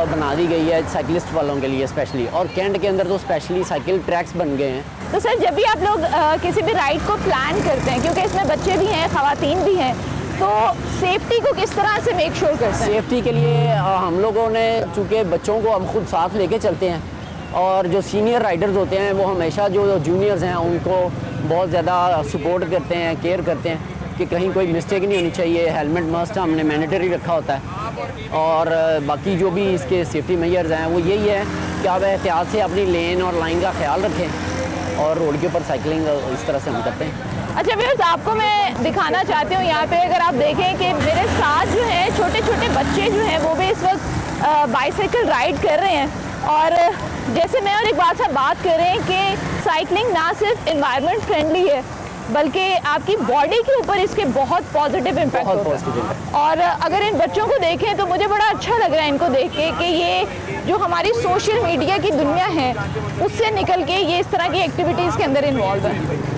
बना दी गई है साइकिलिस्ट वालों के लिए स्पेशली, और कैंट के अंदर तो स्पेशली साइकिल ट्रैक्स बन गए हैं। तो सर, जब भी आप लोग किसी भी राइड को प्लान करते हैं, क्योंकि इसमें बच्चे भी हैं, खवातीन भी हैं, तो सेफ्टी को किस तरह से मेक श्योर करते हैं? सेफ्टी के लिए हम लोगों ने चूँकि बच्चों को हम खुद साथ लेके चलते हैं और जो सीनियर राइडर्स होते हैं वो हमेशा जो जूनियर्स हैं उनको बहुत ज़्यादा सपोर्ट करते हैं, केयर करते हैं कि कहीं कोई मिस्टेक नहीं होनी चाहिए। हेलमेट मस्ट हमने मैंडेटरी रखा होता है और बाकी जो भी इसके सेफ्टी मेजर्स हैं वो यही है कि आप एहतियात से अपनी लेन और लाइन का ख्याल रखें और रोड के ऊपर साइकिलिंग इस तरह से हम करते हैं। अच्छा व्यूअर्स, आपको मैं दिखाना चाहती हूँ यहाँ पे, अगर आप देखें कि मेरे साथ जो है छोटे छोटे बच्चे जो हैं वो भी इस वक्त बाइसाइकिल राइड कर रहे हैं। और जैसे मैं और इकबाल साहब बात कर रहे हैं कि साइकिलिंग ना सिर्फ एनवायरनमेंट फ्रेंडली है बल्कि आपकी बॉडी के ऊपर इसके बहुत पॉजिटिव इम्पैक्ट होता है। और अगर इन बच्चों को देखें तो मुझे बड़ा अच्छा लग रहा है इनको देख के कि ये जो हमारी सोशल मीडिया की दुनिया है उससे निकल के ये इस तरह की एक्टिविटीज़ के अंदर इन्वॉल्व है।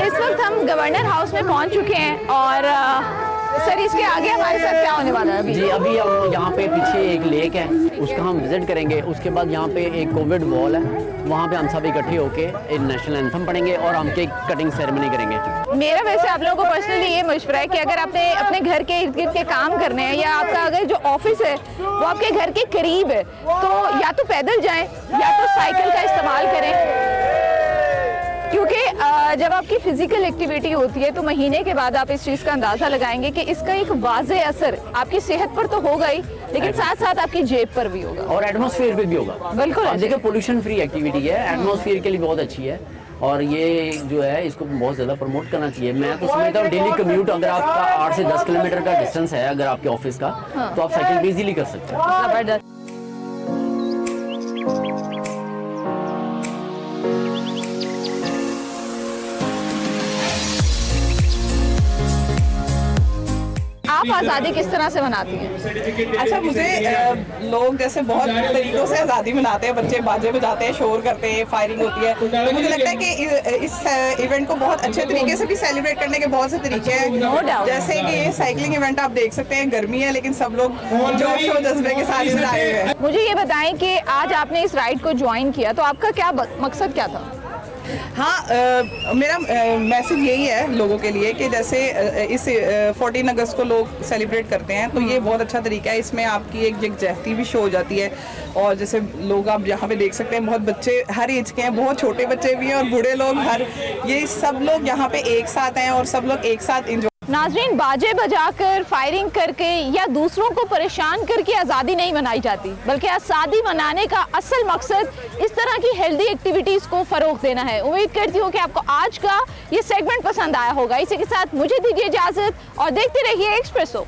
इस वक्त हम गवर्नर हाउस में पहुंच चुके हैं और सर इसके आगे हमारे साथ क्या होने वाला है अभी? जी अभी हम यहाँ पे पीछे एक लेक है उसका हम विजिट करेंगे। उसके बाद यहाँ पे एक कोविड वॉल है, वहाँ पे हम सब इकट्ठे होके एक नेशनल एंथम पढ़ेंगे और हम केक कटिंग सेरेमनी करेंगे। मेरा वैसे आप लोगों को पर्सनली ये मशवरा है कि अगर आपने अपने घर के इर्द गिर्द के काम करने हैं या आपका अगर जो ऑफिस है वो आपके घर के करीब है तो या तो पैदल जाएं या तो साइकिल का इस्तेमाल करें, क्योंकि जब आपकी फिजिकल एक्टिविटी होती है तो महीने के बाद आप इस चीज़ का अंदाज़ा लगाएंगे कि इसका एक वाज़े असर आपकी सेहत पर तो होगा ही लेकिन साथ साथ आपकी जेब पर भी होगा और एटमॉस्फेयर पे भी होगा। बिल्कुल। देखिए पोल्यूशन फ्री एक्टिविटी है, एटमॉस्फेयर के लिए बहुत अच्छी है और ये जो है इसको बहुत ज़्यादा प्रमोट करना चाहिए। मैं तो समझता हूँ डेली कम्यूट अगर आपका 8 से 10 किलोमीटर का डिस्टेंस है अगर आपके ऑफिस का तो आप साइकिल भी इजीली कर सकते हैं। जबरदस्त। आप आज़ादी किस तरह से मनाती हैं? अच्छा, मुझे लोग जैसे बहुत तरीकों से आज़ादी मनाते हैं, बच्चे बाजे बजाते हैं, शोर करते हैं, फायरिंग होती है, तो मुझे लगता है कि इस इवेंट को बहुत अच्छे तरीके से भी सेलिब्रेट करने के बहुत से तरीके हैं। जैसे कि ये साइकिलिंग इवेंट आप देख सकते हैं, गर्मी है लेकिन सब लोग जोश और जज्बे के साथ इधर आए हुए हैं। मुझे ये बताएं कि आज आपने इस राइड को ज्वाइन किया तो आपका क्या मकसद क्या था? हाँ, मेरा मैसेज यही है लोगों के लिए कि जैसे इस 14 अगस्त को लोग सेलिब्रेट करते हैं तो ये बहुत अच्छा तरीका है, इसमें आपकी एक यकजहती भी शो हो जाती है। और जैसे लोग आप यहाँ पे देख सकते हैं बहुत बच्चे हर एज के हैं, बहुत छोटे बच्चे भी हैं और बूढ़े लोग, ये सब लोग यहाँ पे एक साथ हैं और सब लोग एक साथ इंजॉय। नाजरीन, बाजे बजाकर, फायरिंग करके या दूसरों को परेशान करके आज़ादी नहीं मनाई जाती बल्कि आज़ादी मनाने का असल मकसद इस तरह की हेल्दी एक्टिविटीज़ को फ़रोग़ देना है। उम्मीद करती हूँ कि आपको आज का ये सेगमेंट पसंद आया होगा। इसी के साथ मुझे दीजिए इजाज़त और देखते रहिए Expresso.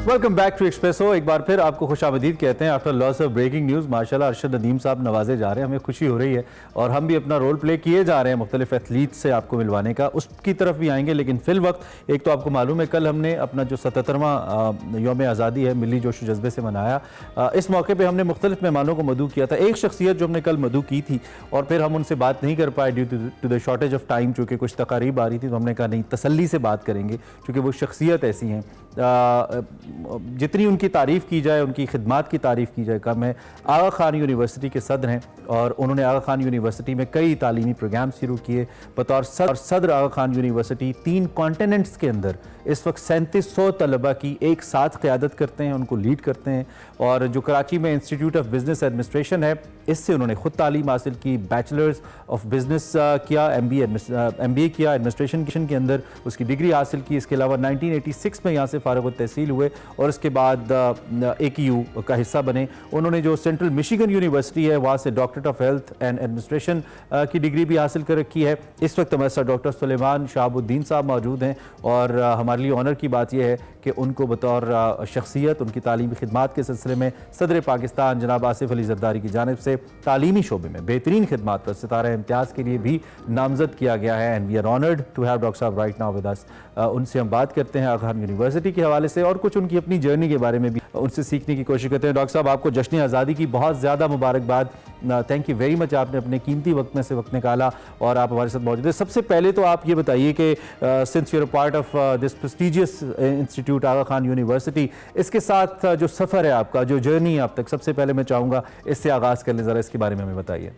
Welcome back to Expresso. एक बार फिर आपको खुशामदीद कहते हैं। After loss of breaking news माशाल्लाह अरशद नदीम साहब नवाजे जा रहे हैं, हमें खुशी हो रही है और हम भी अपना रोल प्ले किए जा रहे हैं मुख्तलिफ एथलीट से आपको मिलवाने का, उसकी तरफ भी आएंगे। लेकिन फिल वक्त एक तो आपको मालूम है कल हमने अपना जो 77वां यौम आज़ादी है मिली जोश जज्बे से मनाया। इस मौके पर हमने मुख्तलिफ मेहमानों को मदू किया था। एक शख्सियत जो हमने कल मदू की थी और फिर हम उनसे बात नहीं कर पाए due to the shortage of time, चूँकि कुछ तकारीब आ रही थी तो हमने कहा नहीं, तसल्ली से बात करेंगे क्योंकि वो शख्सियत ऐसी हैं जितनी उनकी तारीफ़ की जाए, उनकी खिदमात की तारीफ़ की जाए कम है। आगा खान यूनिवर्सिटी के सदर हैं और उन्होंने आगा खान यूनिवर्सिटी में कई तालीमी प्रोग्राम शुरू किए। बतौर सदर आगा खान यूनिवर्सिटी 3 कॉन्टिनेंट्स के अंदर इस वक्त 3700 तलबा की एक साथ क़यादत करते हैं, उनको लीड करते हैं। और जो कराची में इंस्टीट्यूट ऑफ बिज़नेस एडमिनिस्ट्रेशन है, इससे उन्होंने ख़ुद तालीम हासिल की, बैचलर्स ऑफ बिज़नेस किया, MBA किया एडमिनिस्ट्रेशन के अंदर, उसकी डिग्री हासिल की। इसके अलावा 1986 में यहाँ से फ़ारिग़ तहसील हुए और उसके बाद AKU का हिस्सा बने। उन्होंने जो सेंट्रल मिशिगन यूनिवर्सिटी है वहाँ से doctorate of health and administration की डिग्री भी हासिल कर रखी है। इस वक्त हमारे साथ डॉक्टर सुलेमान शहाबुद्दीन साहब मौजूद हैं और हमारे लिए ऑनर की बात यह है कि उनको बतौर शख्सियत उनकी तालीमी खिदमात के सिलसिले में सदर पाकिस्तान जनाब आसिफ अली जरदारी की जानिब से तालीमी शोबे में बेहतरीन खिदमात पर सितारा इम्तियाज़ के लिए भी नामजद किया गया है। And we are honoured to have doctor साहब राइट नाउ विद अस। उनसे हम बात करते हैं आगा खान यूनिवर्सिटी के हवाले से और कुछ उनकी अपनी जर्नी के बारे में भी उनसे सीखने की कोशिश करते हैं। डॉक्टर साहब, आपको जश्न आज़ादी की बहुत ज़्यादा मुबारकबाद। थैंक यू वेरी मच, आपने अपने कीमती वक्त में से वक्त निकाला और आप हमारे साथ मौजूद हैं। सबसे पहले तो आप ये बताइए कि since your part of this prestigious institute Aga Khan university, इसके साथ जो सफ़र है आपका, जो जर्नी है अब तक, सबसे पहले मैं चाहूँगा इससे आगाज़ कर लें, ज़रा इसके बारे में हमें बताइए।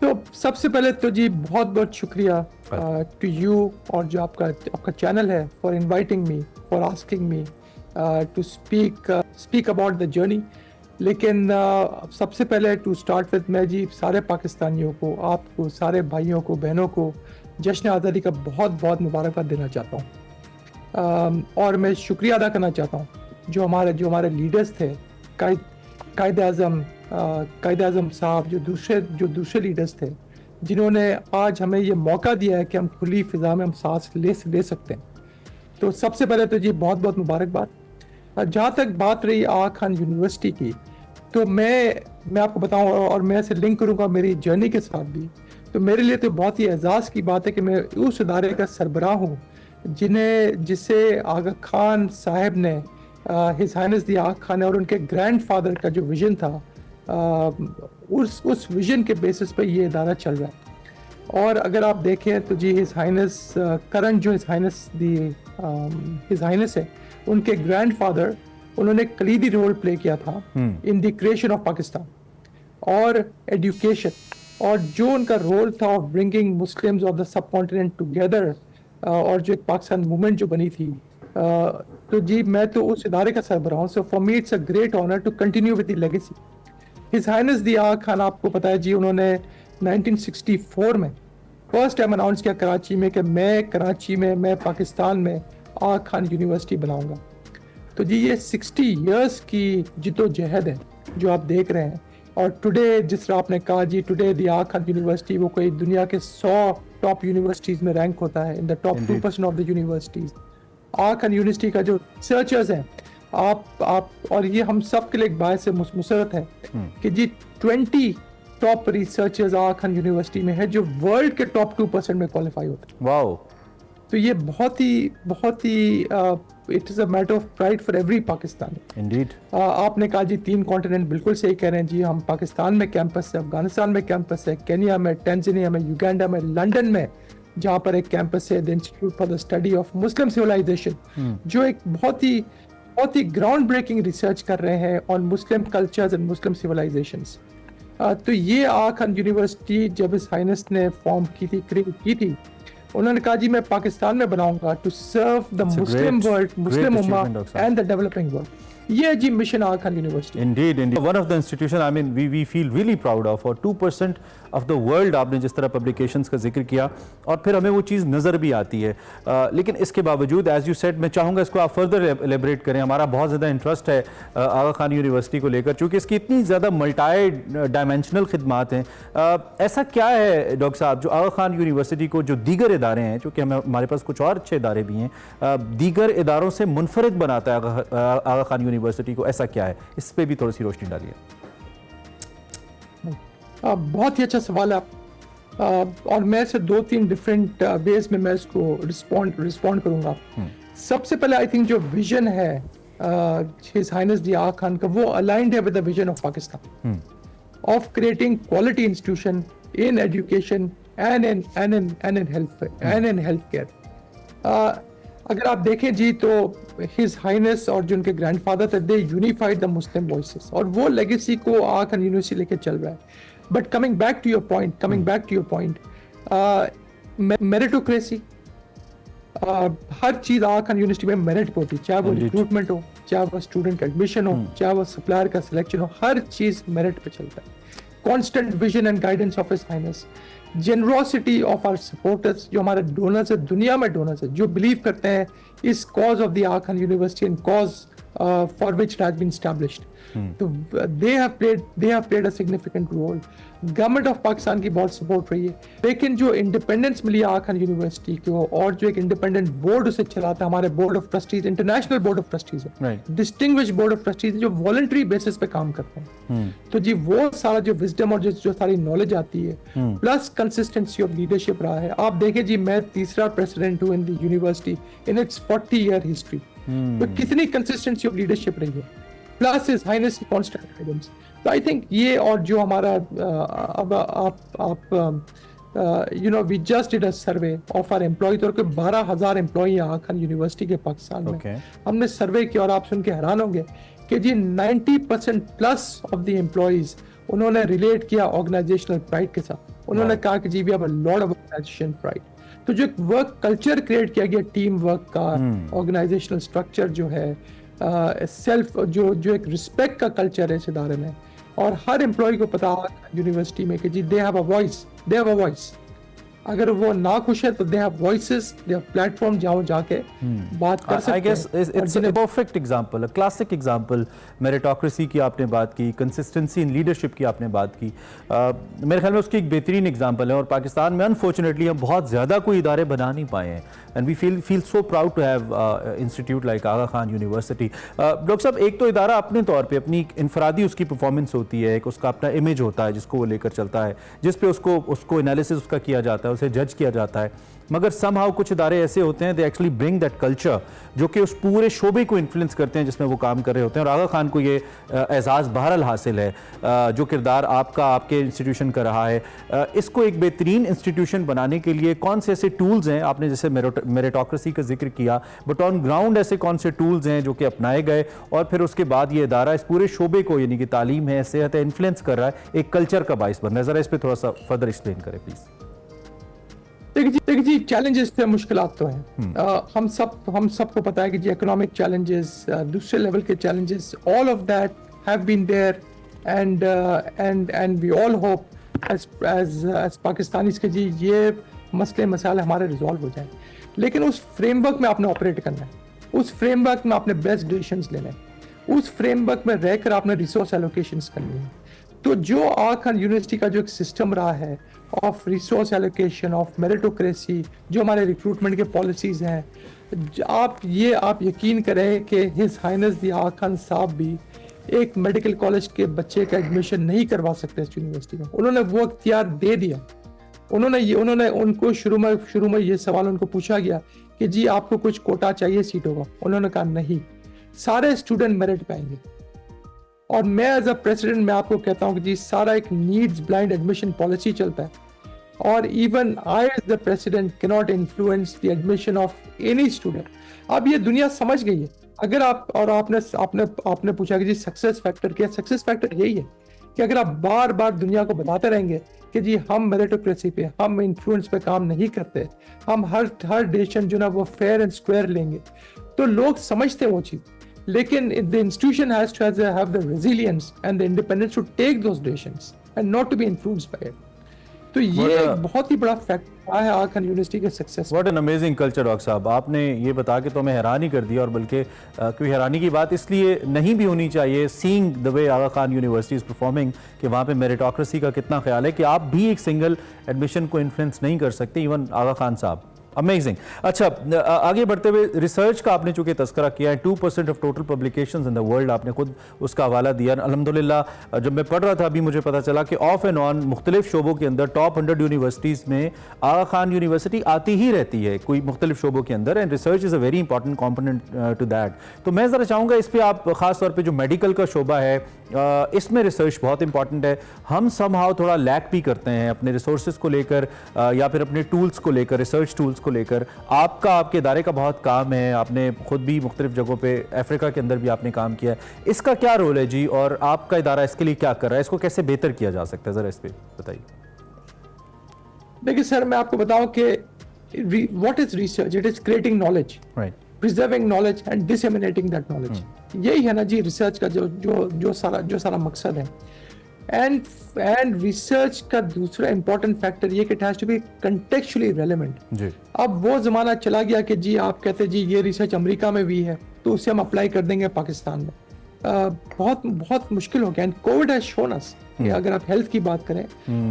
तो सबसे पहले तो जी बहुत बहुत शुक्रिया टू यू और जो आपका चैनल है for inviting me, for asking me to speak about the journey. लेकिन सबसे पहले टू स्टार्ट विद, मैं जी सारे पाकिस्तानियों को, आपको, सारे भाइयों को, बहनों को जश्न आज़ादी का बहुत बहुत मुबारकबाद देना चाहता हूँ। और मैं शुक्रिया अदा करना चाहता हूँ जो हमारे लीडर्स थे, कायद आज़म साहब, जो दूसरे लीडर्स थे, जिन्होंने आज हमें ये मौका दिया है कि हम खुली फिजा में हम सांस ले सकते हैं। तो सबसे पहले तो जी बहुत बहुत मुबारकबाद। जहाँ तक बात रही आगा खान यूनिवर्सिटी की, तो मैं आपको बताऊं और मैं इसे लिंक करूँगा मेरी जर्नी के साथ भी, तो मेरे लिए तो बहुत ही एजाज़ की बात है कि मैं उस इदारे का सरबराह हूँ जिसे आगा खान साहब ने, his highness the Aga Khan और उनके ग्रैंडफादर का जो विजन था, उस विजन के बेसिस पे ये इदारा चल रहा है। और अगर आप देखें तो जी हिज हाइनेस करंट जो हिज हाइनेस है, उनके ग्रैंडफादर, उन्होंने कलीदी रोल प्ले किया था in the creation of Pakistan और एजुकेशन, और जो उनका रोल था of bringing Muslims of the sub continent together, और जो एक पाकिस्तान मूवमेंट जो बनी थी, तो जी मैं तो उस इदारे का सरबराह हूं। So for me it's a great honour to continue with the legacy. His highness the Aga Khan, आपको पता है जी, उन्होंने 1964 में फर्स्ट टाइम अनाउंस किया कराची में कि मैं पाकिस्तान में आगा खान यूनिवर्सिटी बनाऊंगा। तो जी ये 60 इयर्स की जिद्दोजहद है जो आप देख रहे हैं। और टुडे, जिस तरह आपने कहा जी, today the Aga Khan university वो कोई दुनिया के 100 टॉप यूनिवर्सिटीज़ में रैंक होता है, in the top 2% of the universities. Aga Khan university का जो रिसर्चर्स हैं, आप और ये हम सब के लिए एक बात से मुसरत है कि जी 20 टॉप रिसर्चर्स आगा खान यूनिवर्सिटी में है जो वर्ल्ड के टॉप 2% में क्वालिफाई होते हैं। वाओ! तो ये बहुत ही it is a matter of pride for every Pakistani. Indeed. आपने कहा जी 3 कॉन्टिनेंट, बिल्कुल सही कह रहे हैं जी। हम पाकिस्तान में कैंपस है, अफगानिस्तान में कैंपस है, केन्या में, टेंजानिया में, युगांडा में, लंदन में जहाँ पर एक कैंपस है, the institute for the study of Muslim civilisation, जो एक बहुत ही ग्राउंड ब्रेकिंग रिसर्च कर रहे हैं on Muslim cultures and Muslim civilisations. तो ये आगा खान यूनिवर्सिटी जब हिज हाइनेस ने फॉर्म की थी, क्रिएट की थी, उन्होंने कहा जी मैं पाकिस्तान में बनाऊंगा to serve the Muslim world, Muslim उम्मा एंड द डेवलपिंग वर्ल्ड। ये जी mission Aga Khan university. Indeed, one of the institution, I mean, we feel really proud of, और 2% of the world आपने जिस तरह पब्लिकेशंस का जिक्र किया, और फिर हमें वो चीज़ नज़र भी आती है। लेकिन इसके बावजूद, एज यू सेड, मैं चाहूँगा इसको आप फर्दर एलेबरेट करें। हमारा बहुत ज़्यादा इंटरेस्ट है आगा खान यूनिवर्सिटी को लेकर, चूँकि इसकी इतनी ज़्यादा मल्टी डायमेंशनल खिदमात हैं। ऐसा क्या है डॉक्टर साहब जो आगा खान यूनिवर्सिटी को, जो दीगर इदारे हैं, चूँकि हमारे पास कुछ और अच्छे इदारे भी हैं, दीगर इदारों से मुनफरिद बनाता है आगा खान यूनिवर्सिटी को? ऐसा क्या है, इस पे भी थोड़ी सी रोशनी डालिए। बहुत ही अच्छा सवाल है, और मैं से 2-3 डिफरेंट वेज में मैं इसको रिस्पॉन्ड करूंगा। सबसे पहले आई थिंक जो विजन है his highness the Aga Khan का, वो अलाइंड है with the vision of Pakistan of creating quality institution in education and in health care. अगर आप देखें जी तो हिज हाइनेस और जो उनके ग्रैंडफादर थे, दे यूनिफाइड द मुस्लिम वॉइसेस, और वो लेगेसी को आगा खान यूनिवर्सिटी लेके चल रहा है। But coming back to your point, meritocracy, हर चीज आगा खान यूनिवर्सिटी में मेरिट पे होती है, चाहे वो रिक्रूटमेंट हो, चाहे वो स्टूडेंट एडमिशन हो, चाहे वो सप्लायर का सिलेक्शन हो, हर चीज मेरिट पे चलता है। Constant vision and guidance of his highness, generosity of our supporters, जो हमारे डोनर्स है, दुनिया में डोनर्स है, जो बिलीव करते हैं इस cause of the Aga Khan university and cause for which it has been established. So they have played a significant role. Government of Pakistan की बहुत सपोर्ट रही है, लेकिन जो इंडिपेंडेंस मिली आगा खान यूनिवर्सिटी को और जो एक इंडिपेंडेंट बोर्ड उसे चलाता है, हमारे board of trustees, international board of trustees है, डिस्टिंग्विश बोर्ड ऑफ ट्रस्टीज जो वॉलंटरी बेसिस पे काम करते हैं, तो जी वो सारा जो विजडम और जो सारी नॉलेज आती है, प्लस कंसिस्टेंसी ऑफ लीडरशिप रहा है। आप देखें जी, मैं तीसरा प्रेसिडेंट हूँ in the university in its 40-year history, तो कितनी कंसिस्टेंसी ऑफ लीडरशिप रही है, प्लस हिज हाइनेस की कांस्टेंट गाइडेंस। तो आई थिंक ये, और जो हमारा अब आप you know we just did a survey of our employee, तो 12,000 एम्प्लॉय आगा खान यूनिवर्सिटी के पाकिस्तान में हमने सर्वे किया, और आप सुन के हैरान होंगे कि जी 90% प्लस ऑफ द एम्प्लॉयज उन्होंने रिलेट किया ऑर्गेनाइजेशनल प्राइड के साथ। उन्होंने कहा कि जी we have a lot of organisation pride. तो जो एक वर्क कल्चर क्रिएट किया गया, टीम वर्क का, ऑर्गेनाइजेशनल स्ट्रक्चर जो है, सेल्फ जो एक रिस्पेक्ट का कल्चर है इस इदारे में, और हर एम्प्लॉय को पता यूनिवर्सिटी में कि जी दे हैव अ वॉइस। अगर वो ना खुश है तो they have voices, they have platform जहाँ जाके बात कर सकते हैं। I guess it's a perfect example, a classic example. Meritocracy की आपने बात की, कंसिस्टेंसी इन लीडरशिप की आपने बात की, मेरे ख्याल में उसकी एक बेहतरीन एग्जांपल है। और पाकिस्तान में अनफॉर्चुनेटली हम बहुत ज़्यादा कोई इदारे बना नहीं पाए हैं, and we feel so proud to have institute like Aga Khan university. Doctor साहब, एक तो इदारा अपने तौर पे अपनी इनफरादी उसकी परफॉर्मेंस होती है, एक उसका अपना इमेज होता है जिसको वो लेकर चलता है, जिस पे उसको एनालिसिस उसका किया जाता है, उसे जज किया जाता है, मगर समहाउ कुछ इदारे ऐसे होते हैं they actually bring that culture जो कि उस पूरे शोबे को इन्फ्लुएंस करते हैं जिसमें वो काम कर रहे होते हैं। और आगा खान को ये एजाज़ बहरहाल हासिल है, जो किरदार आपके इंस्टीट्यूशन का रहा है, इसको एक बेहतरीन इंस्टीट्यूशन बनाने के लिए कौन से ऐसे टूल्स हैं, आपने जैसे मेरिटोक्रेसी का जिक्र किया, बट ऑन ग्राउंड ऐसे कौन से टूल्स हैं जो कि अपनाए गए, और फिर उसके बाद ये इदारा इस पूरे शोबे को, यानी कि तालीम है, सेहत है, इन्फ्लुएंस कर रहा है, एक कल्चर का बाइस बन रहा है। ज़रा इस पर थोड़ा सा फर्दर एक्सप्लेन करें प्लीज़। देखिए जी, चैलेंजेस थे, मुश्किलात तो हैं, हम सबको पता है कि जी इकोनॉमिक चैलेंजेस, दूसरे लेवल के challenges, all of that have been there, and we all hope as Pakistanis के जी ये मसले मसाइल हमारे रिजॉल्व हो जाएं। लेकिन उस फ्रेमवर्क में आपने ऑपरेट करना है, उस फ्रेमवर्क में आपने बेस्ट डिसीजंस लेने हैं, उस फ्रेमवर्क में रहकर आपने रिसोर्स एलोकेशंस करनी है। तो जो आगा खान यूनिवर्सिटी का जो एक सिस्टम रहा है of resource allocation, of meritocracy, जो हमारे रिक्रूटमेंट के पॉलिसीज हैं, आप यकीन करें कि his highness the Aga Khan साहब भी एक मेडिकल कॉलेज के बच्चे का एडमिशन नहीं करवा सकते इस यूनिवर्सिटी में। उन्होंने वो इख्तियार दे दिया। उनको शुरू में ये सवाल उनको पूछा गया कि जी आपको कुछ कोटा चाहिए सीटों का, उन्होंने कहा नहीं, सारे स्टूडेंट मेरिट पाएंगे। और मैं एज अ प्रेसिडेंट मैं आपको कहता हूँ कि जी सारा एक नीड्स ब्लाइंड एडमिशन पॉलिसी चलता है, और even I as the president can not influence the admission of any student. अब ये दुनिया समझ गई है। अगर आपने पूछा कि जी सक्सेस फैक्टर क्या, सक्सेस फैक्टर यही है कि अगर आप बार बार दुनिया को बताते रहेंगे कि जी हम मेरिटोक्रेसी पे, हम इन्फ्लुएंस पे काम नहीं करते, हम हर डिसीजन जो ना वो फेयर एंड स्क्वायर लेंगे, तो लोग समझते हैं वो चीज़। लेकिन the institution has to have the resilience and the independence to take those decisions and not to be influenced by it. तो ये एक बहुत ही बड़ा फैक्टर है आगा खान यूनिवर्सिटी के success. What an amazing culture doctor साहब, आपने ये बता के तो हमें हैरान ही कर दिया, और बल्कि कोई हैरानी की बात इसलिए नहीं भी होनी चाहिए, seeing the way Aga Khan university is performing, कि वहाँ पे मेरिटोक्रेसी का कितना ख्याल है कि आप भी एक सिंगल एडमिशन को इन्फ्लुएंस नहीं कर सकते, इवन आगा खान साहब। अमेजिंग। अच्छा, आगे बढ़ते हुए रिसर्च का आपने चूंकि तस्करा किया है, 2% of total publications in the world, आपने खुद उसका हवाला दिया। अल्हम्दुलिल्लाह जब मैं पढ़ रहा था अभी मुझे पता चला कि ऑफ एंड ऑन मुख्तलिफ शोबों के अंदर टॉप 100 यूनिवर्सिटीज़ में आगा खान यूनिवर्सिटी आती ही रहती है कोई मुख्तलिफ शोबों के अंदर, and research is a very important component to that. तो मैं ज़रा चाहूँगा इस पर आप ख़ास तौर पर जो मेडिकल का शोबा है इसमें रिसर्च बहुत इंपॉर्टेंट है। हम समहाउ थोड़ा लैक भी करते हैं अपने रिसोर्सेज को लेकर, या फिर अपने टूल्स को लेकर, रिसर्च टूल्स को लेकर। आपके इदारे का बहुत काम है, आपने खुद भी मुख्तलिफ जगहों पे अफ्रीका के अंदर भी आपने काम किया है, इसका क्या रोल है जी, और आपका इदारा इसके लिए क्या कर रहा है, इसको कैसे बेहतर किया जा सकता है, ज़रा इस पर बताइए। देखिए सर, मैं आपको बताऊं कि what is research, it is creating knowledge, right, preserving knowledge and disseminating that knowledge. यही है ना जी रिसर्च का जो सारा मकसद है। एंड रिसर्च का दूसरा इंपॉर्टेंट फैक्टर ये कि it has to be contextually relevant. जी। अब वो जमाना चला गया कि जी आप कहते जी ये रिसर्च अमेरिका में भी है तो उसे हम अप्लाई कर देंगे पाकिस्तान में। बहुत बहुत मुश्किल हो गया। एंड कोविड हैज शोन अस कि अगर आप हेल्थ की बात करें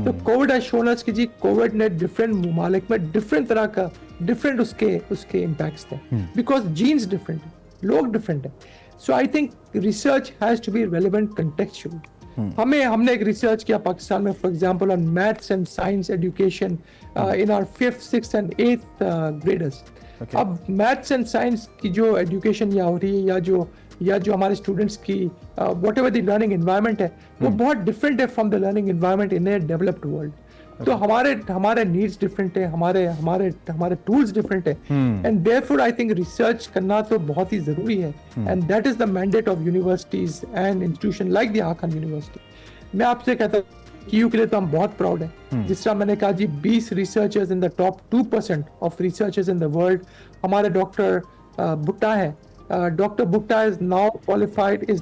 तो कोविड हैज शोन अस कि जी कोविड ने डिफरेंट ममालिक में डिफरेंट तरह का डिफरेंट उसके इम्पैक्ट्स थे, बिकॉज जीन्स डिफरेंट है, लोग डिफरेंट है। So I think research has to be relevant contextually. हमने एक रिसर्च किया पाकिस्तान में for example on maths and science education in our 5th, 6th and 8th graders. अब मैथ्स एंड साइंस की जो एजुकेशन या हो रही है या जो हमारे स्टूडेंट्स की whatever the learning environment है वो बहुत डिफरेंट है from the learning environment in a developed world. तो हमारे नीड्स डिफरेंट है, हमारे टूल्स डिफरेंट है, and therefore I think research करना तो बहुत ही जरूरी है। And that is the mandate of universities and institution like the Aga Khan university. मैं आपसे कहता हूँ क्यू के लिए तो हम बहुत प्राउड हैं। जिस तरह मैंने कहा जी 20 researchers in the top 2% of researchers in the world हमारे डॉक्टर भुट्टा है। Dr. Bhutta is now qualified, is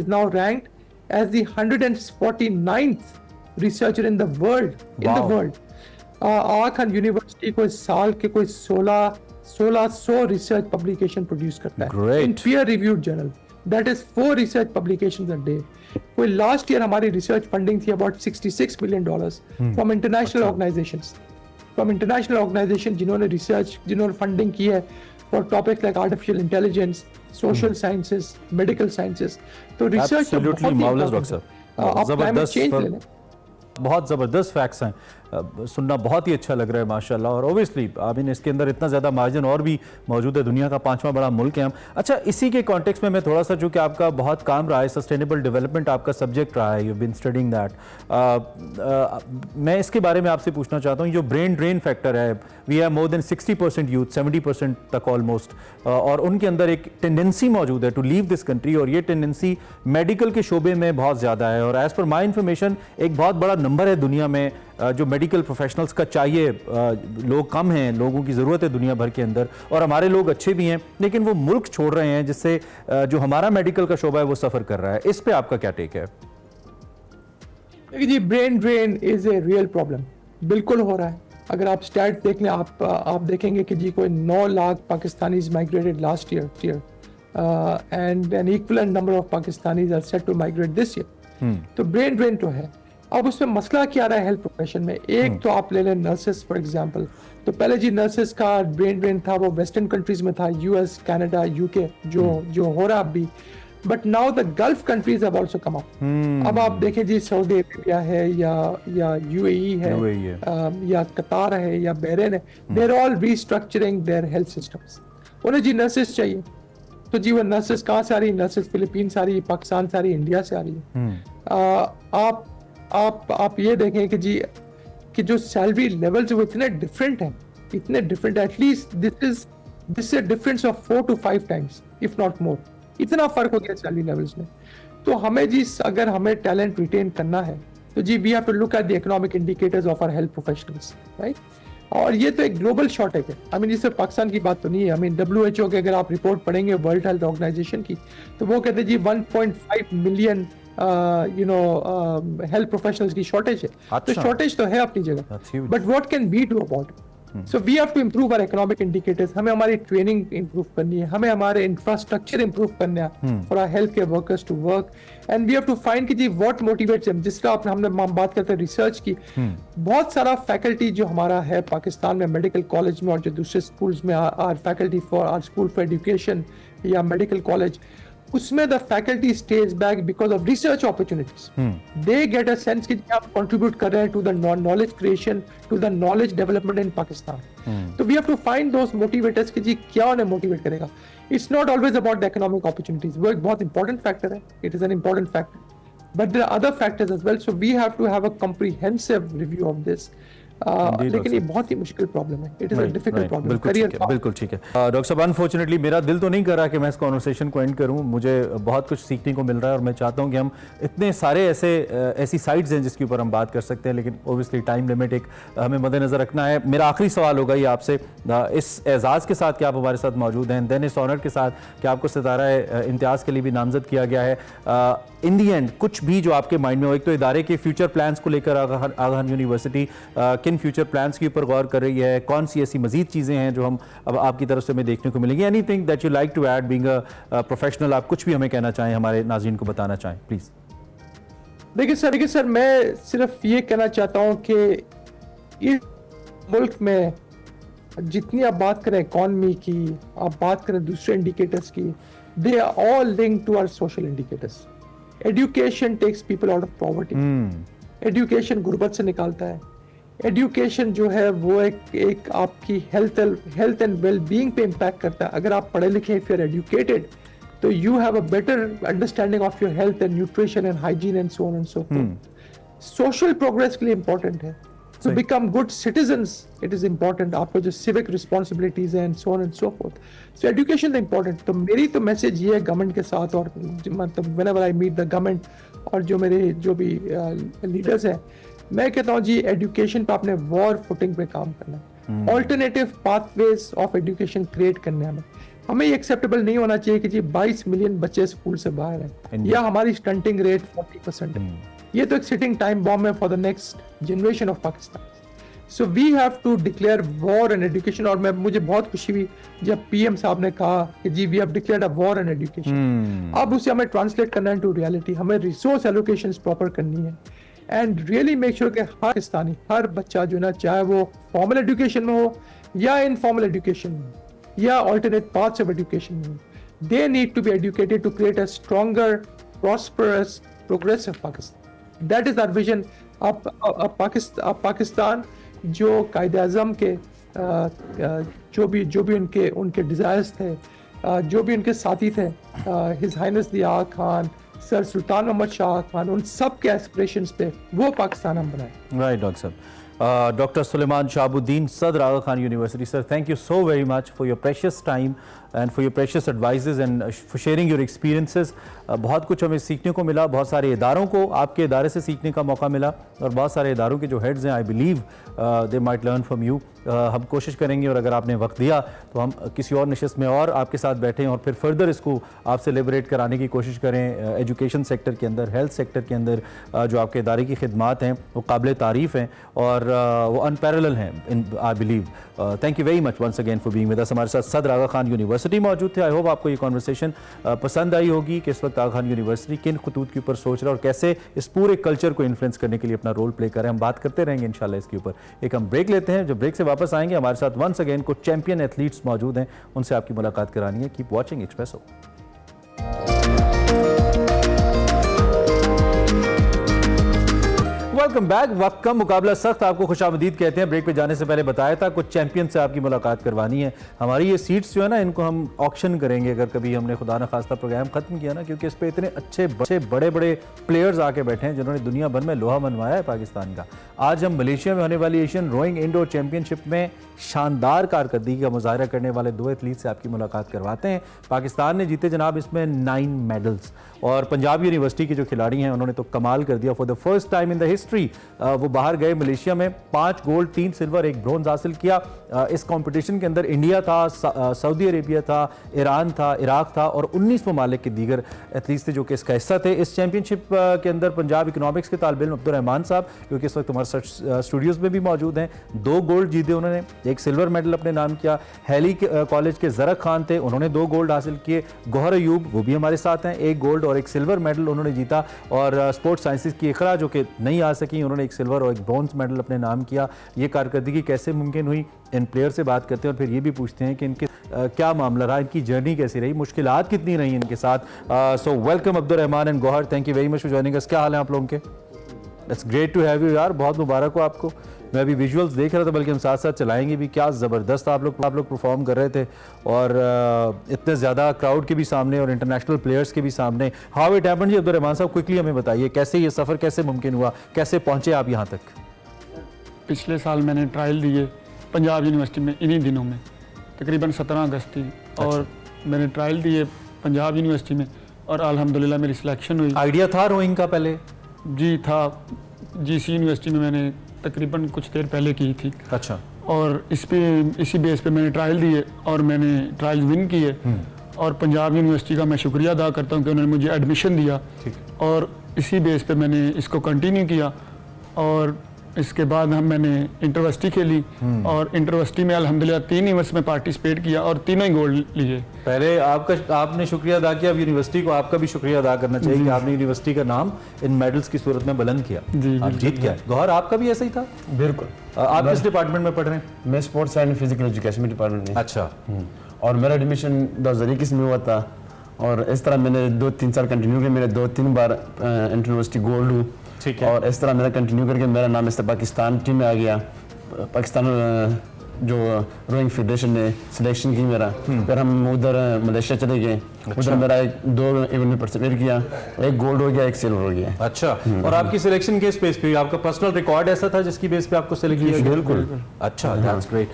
now ranked as the 149th researcher in the world. In the world. Aga Khan University कोई साल के कोई 1600 research publication produce करता है. Great. In peer reviewed journal. That is 4 research publications a day. कोई last year हमारी research funding थी about $66 million from international organizations. From international organizations जिन्होंने funding की है for topics like artificial intelligence, social sciences, medical sciences. तो research तो Absolutely marvelous, doctor साहब। आप climate change ले लें। बहुत ज़बरदस्त फैक्ट्स हैं, सुनना बहुत ही अच्छा लग रहा है माशाल्लाह। और ओबियसली आई मीन इसके अंदर इतना ज़्यादा मार्जिन और भी मौजूद है, दुनिया का 5वां बड़ा मुल्क है हम। अच्छा, इसी के कॉन्टेक्स्ट में मैं थोड़ा सा, चूँकि आपका बहुत काम रहा है, सस्टेनेबल डेवलपमेंट आपका सब्जेक्ट रहा है, यू बीन स्टडिंग दैट, मैं इसके बारे में आपसे पूछना चाहता हूँ। जो ब्रेन ड्रेन फैक्टर है, we have more than 60% youth, 70% तक ऑलमोस्ट, और उनके अंदर एक टेंडेंसी मौजूद है टू लीव दिस कंट्री, और ये टेंडेंसी मेडिकल के शोबे में बहुत ज़्यादा है। और एज़ पर माई इन्फॉर्मेशन एक बहुत बड़ा नंबर है दुनिया में जो मेडिकल प्रोफेशनल्स का चाहिए, लोग कम हैं, लोगों की ज़रूरत है दुनिया भर के अंदर, और हमारे लोग अच्छे भी हैं, लेकिन वो मुल्क छोड़ रहे हैं, जिससे जो हमारा मेडिकल का शोबा है वो सफ़र कर रहा है। इस पे आपका क्या टेक है? जी, brain drain is a real problem, बिल्कुल हो रहा है। अगर आप स्टैट्स देख लें, आप देखेंगे कि जी कोई 9 lakh Pakistanis migrated last year and an equivalent number of Pakistanis are set to migrate this year. तो ब्रेन ड्रेन तो है। अब उसमें मसला क्या रहा है हेल्थ प्रोफेशन में? एक तो आप ले लें नर्सेस फॉर एग्जांपल, तो पहले जी नर्सेस का ब्रेन ड्रेन था वो वेस्टर्न कंट्रीज में था, यूएस, कनाडा, यूके, जो हो रहा अभी, but now the gulf countries have also come up. अब आप देखें जी सऊदी अरेबिया है या यूएई है, या कतार है या बहरीन है, they are all restructuring their health systems. उन्हें जी नर्सेस चाहिए, तो जी वो नर्सेस कहाँ से आ रही है? नर्सेस फिलीपीन से आ रही है, पाकिस्तान से आ रही है, इंडिया से आ रही है। आप ये देखें कि जी कि जो सैलरी लेवल्स वो इतने डिफरेंट हैं, at least this is difference of 4 to 5 times if not more. इतना फर्क हो गया सैलरी लेवल्स में। तो हमें जी अगर हमें टैलेंट रिटेन करना है तो जी we have to look at the economic indicators of our health professionals, right? और ये तो एक ग्लोबल शॉर्टेज है। आई मीन ये सिर्फ पाकिस्तान की बात तो नहीं है। आई मीन WHO के अगर आप रिपोर्ट पढ़ेंगे, वर्ल्ड हेल्थ ऑर्गेनाइजेशन की, तो वो कहते हैं जी 1.5 मिलियन हेल्थ प्रोफेशनल्स की शॉर्टेज है। तो शॉर्टेज तो है अपनी जगह, but what can we do about it? So we have to improve our economic indicators. हमें हमारी ट्रेनिंग इंप्रूव करनी है, हमें हमारे इंफ्रास्ट्रक्चर इंप्रूव करना है for our health care workers to work, and we have to find कि जी व्हाट मोटिवेट्स देम। जिस तरह हमने बात करते हैं रिसर्च की, बहुत सारा फैकल्टी जो हमारा है पाकिस्तान में मेडिकल कॉलेज में और जो दूसरे स्कूल्स में are faculty for our school for education या मेडिकल कॉलेज, उसमें the faculty stays back because of research opportunities. They get a sense कि आप कंट्रीब्यूट कर रहे हैं to the knowledge creation, to the knowledge development in Pakistan. तो we have to find those motivators कि जी क्या उन्हें मोटिवेट करेगा। It's not always about the economic opportunities, वो एक बहुत इंपॉर्टेंट फैक्टर है, it is an important factor, but there are other factors as well. So we have to have a comprehensive review of this. लेकिन ये बहुत ही मुश्किल problem है, it is a difficult problem. बिल्कुल ठीक है डॉक्टर साहब। अनफॉर्चुनेटली मेरा दिल तो नहीं कर रहा कि मैं इस कॉन्वर्सेशन को एंड करूं, मुझे बहुत कुछ सीखने को मिल रहा है, और मैं चाहता हूं कि हम इतने सारे ऐसी साइट्स हैं जिसके ऊपर हम बात कर सकते हैं, लेकिन ओबियसली टाइम लिमिट एक हमें मद्देनजर रखना है। मेरा आखिरी सवाल होगा ये आपसे, इस एजाज़ के साथ कि आप हमारे साथ मौजूद हैं, देन इस ऑनर के साथ कि आपको सितारा इम्तियाज़ के लिए भी नामजद किया गया है, इन दी एंड कुछ भी जो आपके माइंड में हो, एक तो इदारे के फ्यूचर प्लान्स को लेकर आगा खान यूनिवर्सिटी किन फ्यूचर प्लान्स के ऊपर गौर कर रही है, कौन सी ऐसी मजीद चीज़ें हैं जो हम अब आपकी तरफ से हमें देखने को मिलेंगी, anything that you like to add being a professional, आप कुछ भी हमें कहना चाहें, हमारे नाज़रीन को बताना चाहें प्लीज़। देखिए सर, मैं सिर्फ ये कहना चाहता हूँ कि इस मुल्क में जितनी आप बात करें इकॉनमी की, आप बात करें दूसरे इंडिकेटर्स की, they are all linked to our social indicators. Education takes people out of poverty, education गुर्बत से निकालता है। एजुकेशन जो है वो एक आपकी हेल्थ एंड वेल बीइंग पे इम्पैक्ट करता है। अगर आप पढ़े लिखे, इफ यू आर एजुकेटेड, तो you have a better understanding of your health and nutrition and hygiene and so on and so fourth. Social progress के लिए इंपॉर्टेंट है। To become good citizens, it is important. आपको जो civic responsibilities हैं and so on and so forth. So education is important. तो मेरी तो message ये है गवर्नमेंट के साथ, और मतलब whenever I meet the government और जो मेरे जो भी लीडर्स हैं, मैं कहता हूँ जी एजुकेशन पे आपने वॉर फुटिंग पे काम करना है। Alternative pathways of education create करने हमें ये एक्सेप्टेबल नहीं होना चाहिए कि जी 22 मिलियन बच्चे स्कूल से बाहर हैं या हमारी स्टंटिंग रेट 40% है। ये तो एक सिटिंग टाइम बॉम्ब है for the next generation of Pakistan. So we have to declare war on education. और मुझे बहुत खुशी हुई जब पीएम साहब ने कहा कि जी we have declared a war on education. अब उसे हमें ट्रांसलेट करना है टू रियलिटी। हमें रिसोर्स एलोकेशंस प्रॉपर करनी है एंड रियली मेक श्योर कि हर पाकिस्तानी, हर बच्चा जो ना, चाहे वो फॉर्मल एजुकेशन में हो या इनफॉर्मल एजुकेशन में या ऑल्टरनेट पाथ्स ऑफ एजुकेशन में, they need to be educated to create a stronger, prosperous, progressive Pakistan. That is our vision। अब पाकिस्तान जो कायदे आज़म के जो भी उनके डिज़ायर्स थे, जो भी उनके साथी थे, his highness the Aga Khan, sir Sultan Mohammed Shah Khan, उन सब के एस्पिरेशंस पे वो पाकिस्तान हम बनाए। राइट डॉक्टर साहब। Dr. Suleiman Shahabuddin, Sadr Aga Khan University. Sir, thank you so very much for your precious time and for your precious advices and for sharing your experiences. बहुत कुछ हमें सीखने को मिला, बहुत सारे इदारों को आपके इदारे से सीखने का मौका मिला और बहुत सारे इदारों के जो हेड्स हैं, I believe they might learn from you. हम कोशिश करेंगे और अगर आपने वक्त दिया तो हम किसी और नशिस्त में और आपके साथ बैठें और फिर फर्दर इसको आपसे लिबरेट कराने की कोशिश करें। एजुकेशन सेक्टर के अंदर, हेल्थ सेक्टर के अंदर जो आपके इदारे की खिदमात हैं वो काबिल तारीफ़ हैं और वो अनपैरेलल हैं in I believe. Thank you very much once again for being with us. हमारे साथ सदर आगा खान यूनिवर्सिटी मौजूद थे। आई होप आपको ये कॉन्वर्सेशन पसंद आई होगी कि इस वक्त आगा खान यूनिवर्सिटी किन खतूत के ऊपर सोच रहा है और कैसे इस पूरे कल्चर को इन्फ्लुएंस करने के लिए अपना रोल प्ले कर रहे हैं। हम बात करते रहेंगे इंशाल्लाह इसके ऊपर। एक हम ब्रेक लेते हैं, जब ब्रेक से वापस आएंगे हमारे साथ वंस अगेन कुछ चैंपियन एथलीट्स मौजूद हैं, उनसे आपकी मुलाकात करानी है। Keep watching espresso. Welcome back. वक्त कम, मुकाबला सख्त, आपको खुशामदीद कहते हैं। ब्रेक पे जाने से पहले बताया था कुछ चैंपियन से आपकी मुलाकात करवानी है। हमारी ये सीट्स जो है ना, इनको हम ऑक्शन करेंगे अगर कभी हमने खुदा न खास्ता प्रोग्राम खत्म किया ना, क्योंकि इस पे इतने अच्छे बड़े बड़े प्लेयर्स आके बैठे हैं जिन्होंने दुनिया भर में लोहा मनवाया है पाकिस्तान का। आज हम मलेशिया में होने वाली एशियन रोइंग इंडोर चैंपियनशिप में शानदार कारकर्दगी का मुजाहरा करने वाले दो एथलीट से आपकी मुलाकात करवाते हैं। पाकिस्तान ने जीते जनाब इसमें 9 मेडल्स और पंजाब यूनिवर्सिटी के जो खिलाड़ी हैं उन्होंने तो कमाल कर दिया। For the first time in the history वो बाहर गए मलेशिया में, 5 गोल्ड, 3 सिल्वर, 1 ब्रोंज हासिल किया। इस कंपटीशन के अंदर इंडिया था, सऊदी अरेबिया था, ईरान था, इराक था और 19 ममालिक के दीगर एथलीट्स थे जो कि इसका हिस्सा थे। इस चैंपियनशिप के अंदर पंजाब इकोनॉमिक्स के तालिब इल्म अब्दुर्रहमान साहब, जो कि इस वक्त हमारे स्टूडियोज़ में भी मौजूद हैं, 2 गोल्ड जीते उन्होंने, 1 सिल्वर मेडल अपने नाम किया। हैली कॉलेज के ज़रक खान थे, उन्होंने 2 गोल्ड हासिल किए। गौहर अयूब वो भी हमारे साथ हैं, 1 गोल्ड और 1 सिल्वर मेडल उन्होंने जीता। और स्पोर्ट्स साइंसेज की इकरा जो कि नहीं आ सकी, उन्होंने 1 सिल्वर और 1 ब्रॉन्ज मेडल अपने नाम किया। ये कारकर्दगी कैसे मुमकिन हुई, इन प्लेयर से बात करते हैं और फिर ये भी पूछते हैं कि इनके क्या मामला रहा, इनकी जर्नी कैसी रही, मुश्किलात कितनी रही इनके साथ। So welcome Abdurrahman and Gauhar, thank you very much for joining us. क्या हाल है आप लोगों के? It's great to have you यार, बहुत मुबारक हो आपको। मैं अभी विजुअल्स देख रहा था, बल्कि हम साथ साथ चलाएंगे भी। क्या ज़बरदस्त आप लोग परफॉर्म कर रहे थे और इतने ज़्यादा क्राउड के भी सामने और इंटरनेशनल प्लेयर्स के भी सामने। हाउ इट हैपेंड जी अब्दुर्रहमान साहब, क्विकली हमें बताइए कैसे ये सफ़र कैसे मुमकिन हुआ, कैसे पहुँचे आप यहाँ तक? पिछले साल मैंने ट्रायल दिए पंजाब यूनिवर्सिटी में, इन्हीं दिनों में तकरीबन 17 अगस्त थी। और मैंने ट्रायल दिए पंजाब यूनिवर्सिटी में और अल्हम्दुलिल्लाह मेरी सिलेक्शन हुई। आइडिया था रोइंग का पहले? जी था, जीसी यूनिवर्सिटी में मैंने तकरीबन कुछ देर पहले की थी। अच्छा। और इसी बेस पे मैंने ट्रायल दिए और मैंने ट्रायल विन किए और पंजाब यूनिवर्सिटी का मैं शुक्रिया अदा करता हूँ कि उन्होंने मुझे एडमिशन दिया और इसी बेस पे मैंने इसको कंटिन्यू किया। और इसके बाद मैंने इंटरवर्सिटी खेली और इंटरवर्सिटी में अल्हम्दुलिल्लाह 3 इवेंट्स में पार्टिसिपेट किया और तीनों ही गोल्ड लिए। पहले आपने शुक्रिया अदा किया, अब यूनिवर्सिटी को आपका भी शुक्रिया अदा करना चाहिए कि आपने यूनिवर्सिटी का नाम इन मेडल्स की सूरत में बुलंद किया, आप जीत गया। गौहर, आपका भी ऐसा ही था? बिल्कुल। आप किस डिपार्टमेंट में पढ़ रहे हैं? मैं sports and physical education department में। अच्छा। और मेरा एडमिशन 2021 में हुआ था और इस तरह मैंने 2-3 साल कंटिन्यू किया। मेरे 2-3 बार इंटर यूनिवर्सिटी गोल्ड हूँ। ठीक है। और इस तरह मेरा कंटिन्यू करके मेरा नाम इस तरह पाकिस्तान टीम में आ गया। पाकिस्तान जो रोइंग फेडरेशन ने सिलेक्शन की मेरा, फिर हम उधर मलेशिया चले गए। उधर मेरा 2 इवेंट में पार्टिसिपेट किया, 1 गोल्ड हो गया, 1 सिल्वर हो गया। अच्छा। और आपकी सिलेक्शन किस बेस पे? आपका पर्सनल रिकॉर्ड ऐसा था जिसकी बेस पे आपको सिलेक्ट किया गया? बिल्कुल। अच्छा, दैट्स ग्रेट।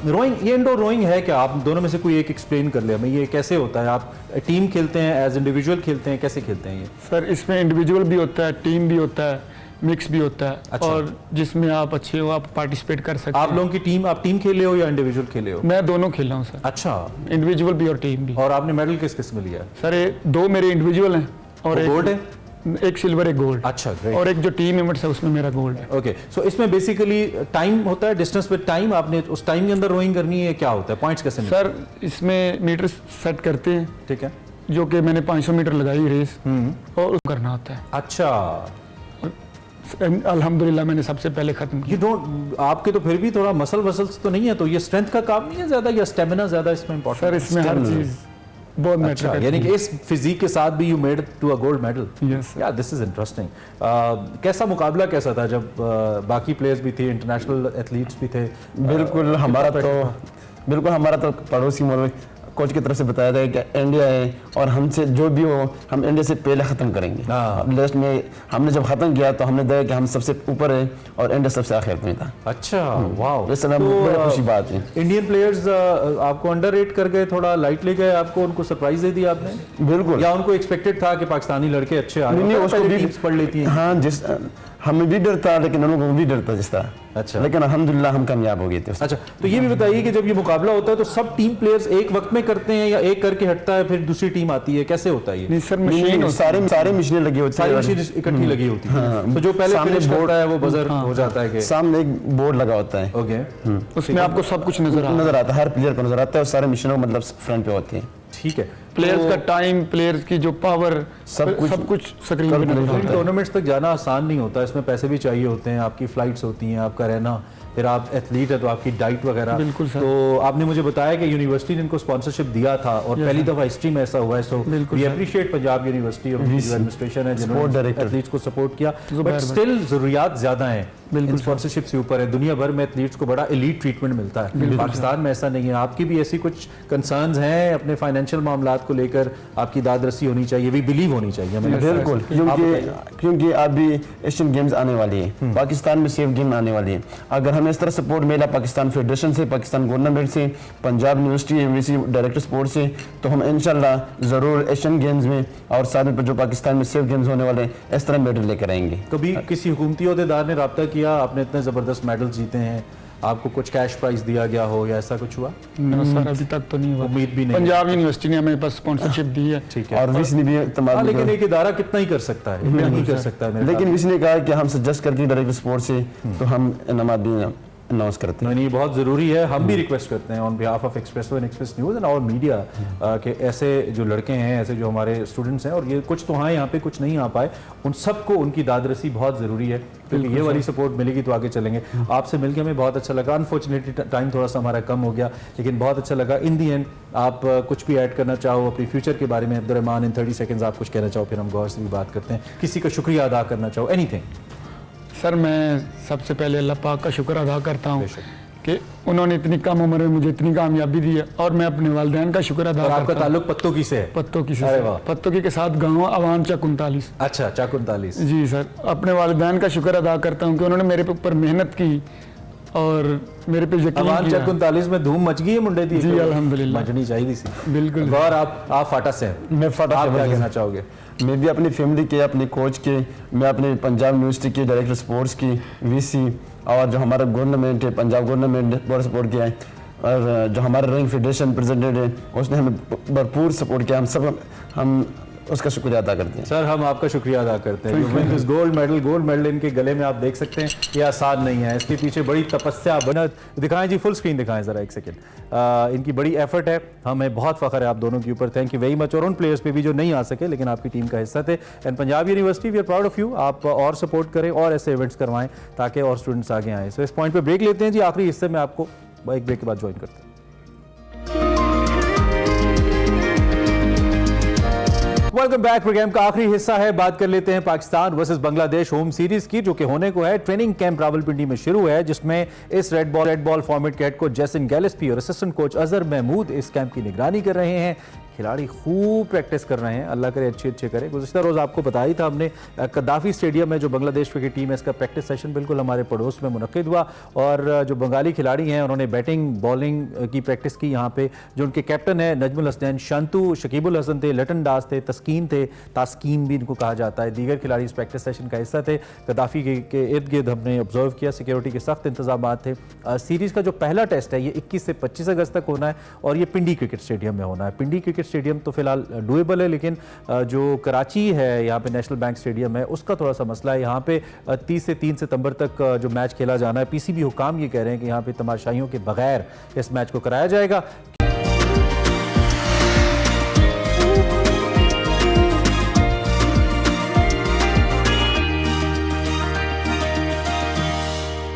रोइंग, ये इंडोर रोइंग है क्या? आप दोनों में से कोई एक एक्सप्लेन कर ले हमें, ये कैसे होता है? आप टीम खेलते हैं, एज इंडिविजुअल खेलते हैं, कैसे खेलते हैं ये? सर इसमें इंडिविजुअल भी होता है, टीम भी होता है, मिक्स भी होता है। अच्छा। और जिसमें आप अच्छे हो आप पार्टिसिपेट कर सकते हैं। आप लोगों की टीम, आप टीम खेले हो या इंडिविजुअल खेले हो? मैं दोनों खेला हूँ सर, अच्छा। इंडिविजुअल भी और टीम भी। और आपने मेडल किस किस में लिया? सर 2 मेरे इंडिविजुअल हैं और गोल्ड है, 1 सिल्वर 1 गोल्ड। अच्छा, ग्रेट। और एक जो टीम इवेंट्स है उसमें मेरा गोल्ड है। ओके, सो इसमें बेसिकली टाइम होता है, डिस्टेंस विद टाइम, आपने उस टाइम के अंदर रोइंग करनी है, क्या होता है? पॉइंट्स कैसे मिलते हैं? सर इसमें मीटर सेट करते हैं, ठीक है, जो कि मैंने 500 मीटर लगाई रेस और करना होता है। अच्छा। अल्हम्दुलिल्लाह मैंने सबसे पहले खत्म किया। यू डोंट, आपके तो फिर भी थोड़ा मसल वसल्स तो नहीं है, तो ये स्ट्रेंथ का काम नहीं है ज्यादा या स्टेमिना ज्यादा इसमें इंपॉर्टेंट? सर इसमें हर चीज बहुत मैटर अच्छा, करती यानी है। कि इस फिजिक के साथ भी you made to a gold medal? Yes, sir. Yeah this is interesting. कैसा मुकाबला कैसा था जब बाकी प्लेयर्स भी थे, इंटरनेशनल एथलीट्स भी थे? बिल्कुल हमारा तो पड़ोसी मुल्क कोच की तरफ से बताया था कि इंडिया है और हमसे जो भी हो हम इंडिया से पहले ख़त्म करेंगे। लास्ट में हमने जब ख़त्म किया तो हमने देखा कि हम सबसे ऊपर है और इंडिया सबसे आखिर में था। अच्छा, वाह, इस समय बड़ी खुशी बात है। इंडियन प्लेयर्स आपको अंडररेट कर गए, थोड़ा लाइट ले गए आपको, उनको सरप्राइज दे दिया आपने? बिल्कुल। या उनको एक्सपेक्टेड था कि पाकिस्तानी लड़के अच्छे आ रहे हैं, उसको भी टीम्स पढ़ लेती हैं? हाँ, जिस हमें भी डर था लेकिन उनको भी डर था जिस तरह। अच्छा। लेकिन अल्हम्दुलिल्लाह हम कामयाब हो गए थे। अच्छा, तो ये भी बताइए कि जब ये मुकाबला होता है तो सब टीम प्लेयर्स एक वक्त में करते हैं या एक करके हटता है फिर दूसरी टीम आती है, कैसे होता है ये? नहीं सर, मशीन सारी मशीनें लगी होती सारी मशीन इकट्ठी लगी होती है, तो जो पहले फिनिश करता है वो बजर हो जाता है कि सामने एक बोर्ड लगा होता है। ओके, उसमें आपको सब कुछ नजर आता है, हर प्लेयर को नजर आता है और सारे मशीनों मतलब फ्रंट पे होती है। ठीक है। प्लेयर्स का टाइम, प्लेयर्स की जो पावर, सब कुछ स्क्रीन पे नजर आता है। टूर्नामेंट्स तक जाना आसान नहीं होता, इसमें पैसे भी चाहिए होते हैं, आपकी फ्लाइट्स होती हैं, आपका रहना, फिर आप एथलीट है तो आपकी डाइट वगैरह। बिल्कुल सर। तो आपने मुझे बताया कि यूनिवर्सिटी ने इनको स्पॉन्सरशिप दिया था और पहली दफा हिस्ट्री में ऐसा हुआ है। So we appreciate Punjab university और एडमिनिस्ट्रेशन है जिन्होंने एथलीट्स को सपोर्ट किया, बट स्टिल जरूरियात ज्यादा हैं, स्पॉन्सरशिप से ऊपर है। दुनिया भर में एथलीट्स को बड़ा एलीट ट्रीटमेंट मिलता है, पाकिस्तान में ऐसा नहीं है। आपकी भी ऐसी कुछ कंसर्न्स हैं अपने फाइनेंशियल मामलात को लेकर? आपकी दादरसी होनी चाहिए, भी बिलीव होनी चाहिए। बिल्कुल, क्योंकि अभी एशियन गेम्स आने वाली है, पाकिस्तान में सेफ गेम आने वाली है। अगर हमें इस तरह सपोर्ट मिला पाकिस्तान फेडरेशन से, पाकिस्तान गवर्नमेंट से, Punjab university MVC director sports से, तो हम इंशाल्लाह जरूर एशियन गेम्स में और साथ में जो पाकिस्तान में सेफ गेम्स होने वाले हैं इस तरह मेडल लेकर आएंगे। कभी किसी हुकूमती ओहदेदार ने रब्ता किया, आपने इतने जबरदस्त मेडल जीते हैं, आपको कुछ कैश प्राइज दिया गया हो या ऐसा कुछ हुआ? नहीं सर, अभी तक तो नहीं हुआ। उम्मीद भी नहीं। पंजाब यूनिवर्सिटी ने हमें बस स्पॉन्सरशिप दी है। ठीक है। और विस ने भी लेकिन एक इदारा कितना ही कर सकता है, नहीं कर सकता है। लेकिन विस ने कहा कि हम सजेस्ट करके डायरेक्टर स्पोर्ट्स से तो हम इनामात भी अनाउंस करते हैं। नहीं, बहुत ज़रूरी है। हम भी रिक्वेस्ट करते हैं on behalf of espresso and express news and और मीडिया के ऐसे जो लड़के हैं, ऐसे जो हमारे स्टूडेंट्स हैं, और ये कुछ तो हाँ यहाँ पे कुछ नहीं आ पाए, उन सबको उनकी दादरसी बहुत ज़रूरी है, क्योंकि ये वाली सपोर्ट मिलेगी तो आगे चलेंगे। आपसे मिलकर हमें बहुत अच्छा लगा। अनफॉर्चुनेटली टाइम थोड़ा सा हमारा कम हो गया, लेकिन बहुत अच्छा लगा। इन दी एंड आप कुछ भी ऐड करना चाहो अपनी फ्यूचर के बारे में, अब्दुर्रहमान, इन 30 सेकेंड्स आप कुछ कहना चाहो, फिर हम गौर से भी बात करते हैं। किसी का शुक्रिया अदा करना चाहो, एनीथिंग? सर मैं सबसे पहले अल्लाह पाक का शुक्र अदा करता हूँ कि उन्होंने इतनी कम उम्र में मुझे इतनी कामयाबी दी है, और मैं अपने वालिदैन का शुक्र अदा करता हूँ। आपका ताल्लुक पत्तों की से है? पत्तों की से, पत्तों की के साथ गाँव अवान चक 39। अच्छा, चक 39। जी सर, अपने वालिदैन का शुक्र अदा करता हूँ कि उन्होंने मेरे ऊपर मेहनत की और मेरे पे यकीन किया। चक 39 में धूम मच गई है मुंडे दी? जी अल्हम्दुलिल्लाह, मचनी चाहिए सी। बिल्कुल। और आप फाटा से हैं? मैं फाटा से। क्या कहना चाहोगे? मैं भी अपनी फैमिली के, अपने कोच के, मैं अपने पंजाब यूनिवर्सिटी के डायरेक्टर स्पोर्ट्स की, वीसी और जो हमारा गवर्नमेंट है, पंजाब गवर्नमेंट बहुत सपोर्ट किया है। और जो हमारा रनिंग फेडरेशन प्रेसिडेंट है उसने हमें भरपूर सपोर्ट किया। हम उसका शुक्रिया अदा करते हैं। सर हम आपका शुक्रिया अदा करते हैं। गोल्ड मेडल इनके गले में आप देख सकते हैं, ये आसान नहीं है, इसके पीछे बड़ी तपस्या बना। दिखाएं जी, फुल स्क्रीन दिखाएं ज़रा एक सेकेंड। इनकी बड़ी एफर्ट है, हमें बहुत फ़ख्र है आप दोनों के ऊपर। Thank you very much. और उन प्लेयर्स पे भी जो नहीं आ सके लेकिन आपकी टीम का हिस्सा थे। And Punjab university we are proud of you. आप और सपोर्ट करें और ऐसे इवेंट्स करवाएं ताकि और स्टूडेंट्स आगे आएँ। सो इस पॉइंट पर ब्रेक लेते हैं जी, आखिरी हिस्से में आपको एक ब्रेक के बाद ज्वाइन करते हैं। Welcome back. प्रोग्राम का आखिरी हिस्सा है, बात कर लेते हैं Pakistan versus Bangladesh home series की, जो कि होने को है। ट्रेनिंग कैंप रावलपिंडी में शुरू है, जिसमें इस रेड बॉल फॉर्मेट के हेड कोच जैसिन गैलेस्पी और असिस्टेंट कोच अजहर महमूद इस कैंप की निगरानी कर रहे हैं। खिलाड़ी खूब प्रैक्टिस कर रहे हैं, अल्लाह करे अच्छे करे। गुज़िश्ता रोज़ आपको बताया ही था हमने, कद्दाफी स्टेडियम में जो बांग्लादेश क्रिकेट टीम है इसका प्रैक्टिस सेशन बिल्कुल हमारे पड़ोस में मुनक्किद हुआ। और जो बंगाली खिलाड़ी हैं उन्होंने बैटिंग बॉलिंग की प्रैक्टिस की यहाँ पे। जो उनके कैप्टन है नजमुल हसनैन, शांतु, शकीबुल हसन थे, लटन दास थे, तस्कीन थे, तास्कीन भी इनको कहा जाता है। दीगर खिलाड़ी इस प्रैक्टिस सेशन का हिस्सा थे। कद्दाफी के इर्द गिर्द हमने ऑब्जर्व किया, सिक्योरिटी के सख्त इंतजाम थे। सीरीज़ का जो पहला टेस्ट है ये 21 से 25 अगस्त तक होना है और ये पिंडी क्रिकेट स्टेडियम में होना है। पिंडी क्रिकेट स्टेडियम तो फिलहाल डूएबल है, लेकिन जो कराची है यहाँ पे नेशनल बैंक स्टेडियम है उसका थोड़ा सा मसला है। यहाँ पे 30 से 3 सितंबर तक जो मैच खेला जाना है, पीसीबी हुकाम ये कह रहे हैं कि यहाँ पे तमाशाइयों के बगैर इस मैच को कराया जाएगा।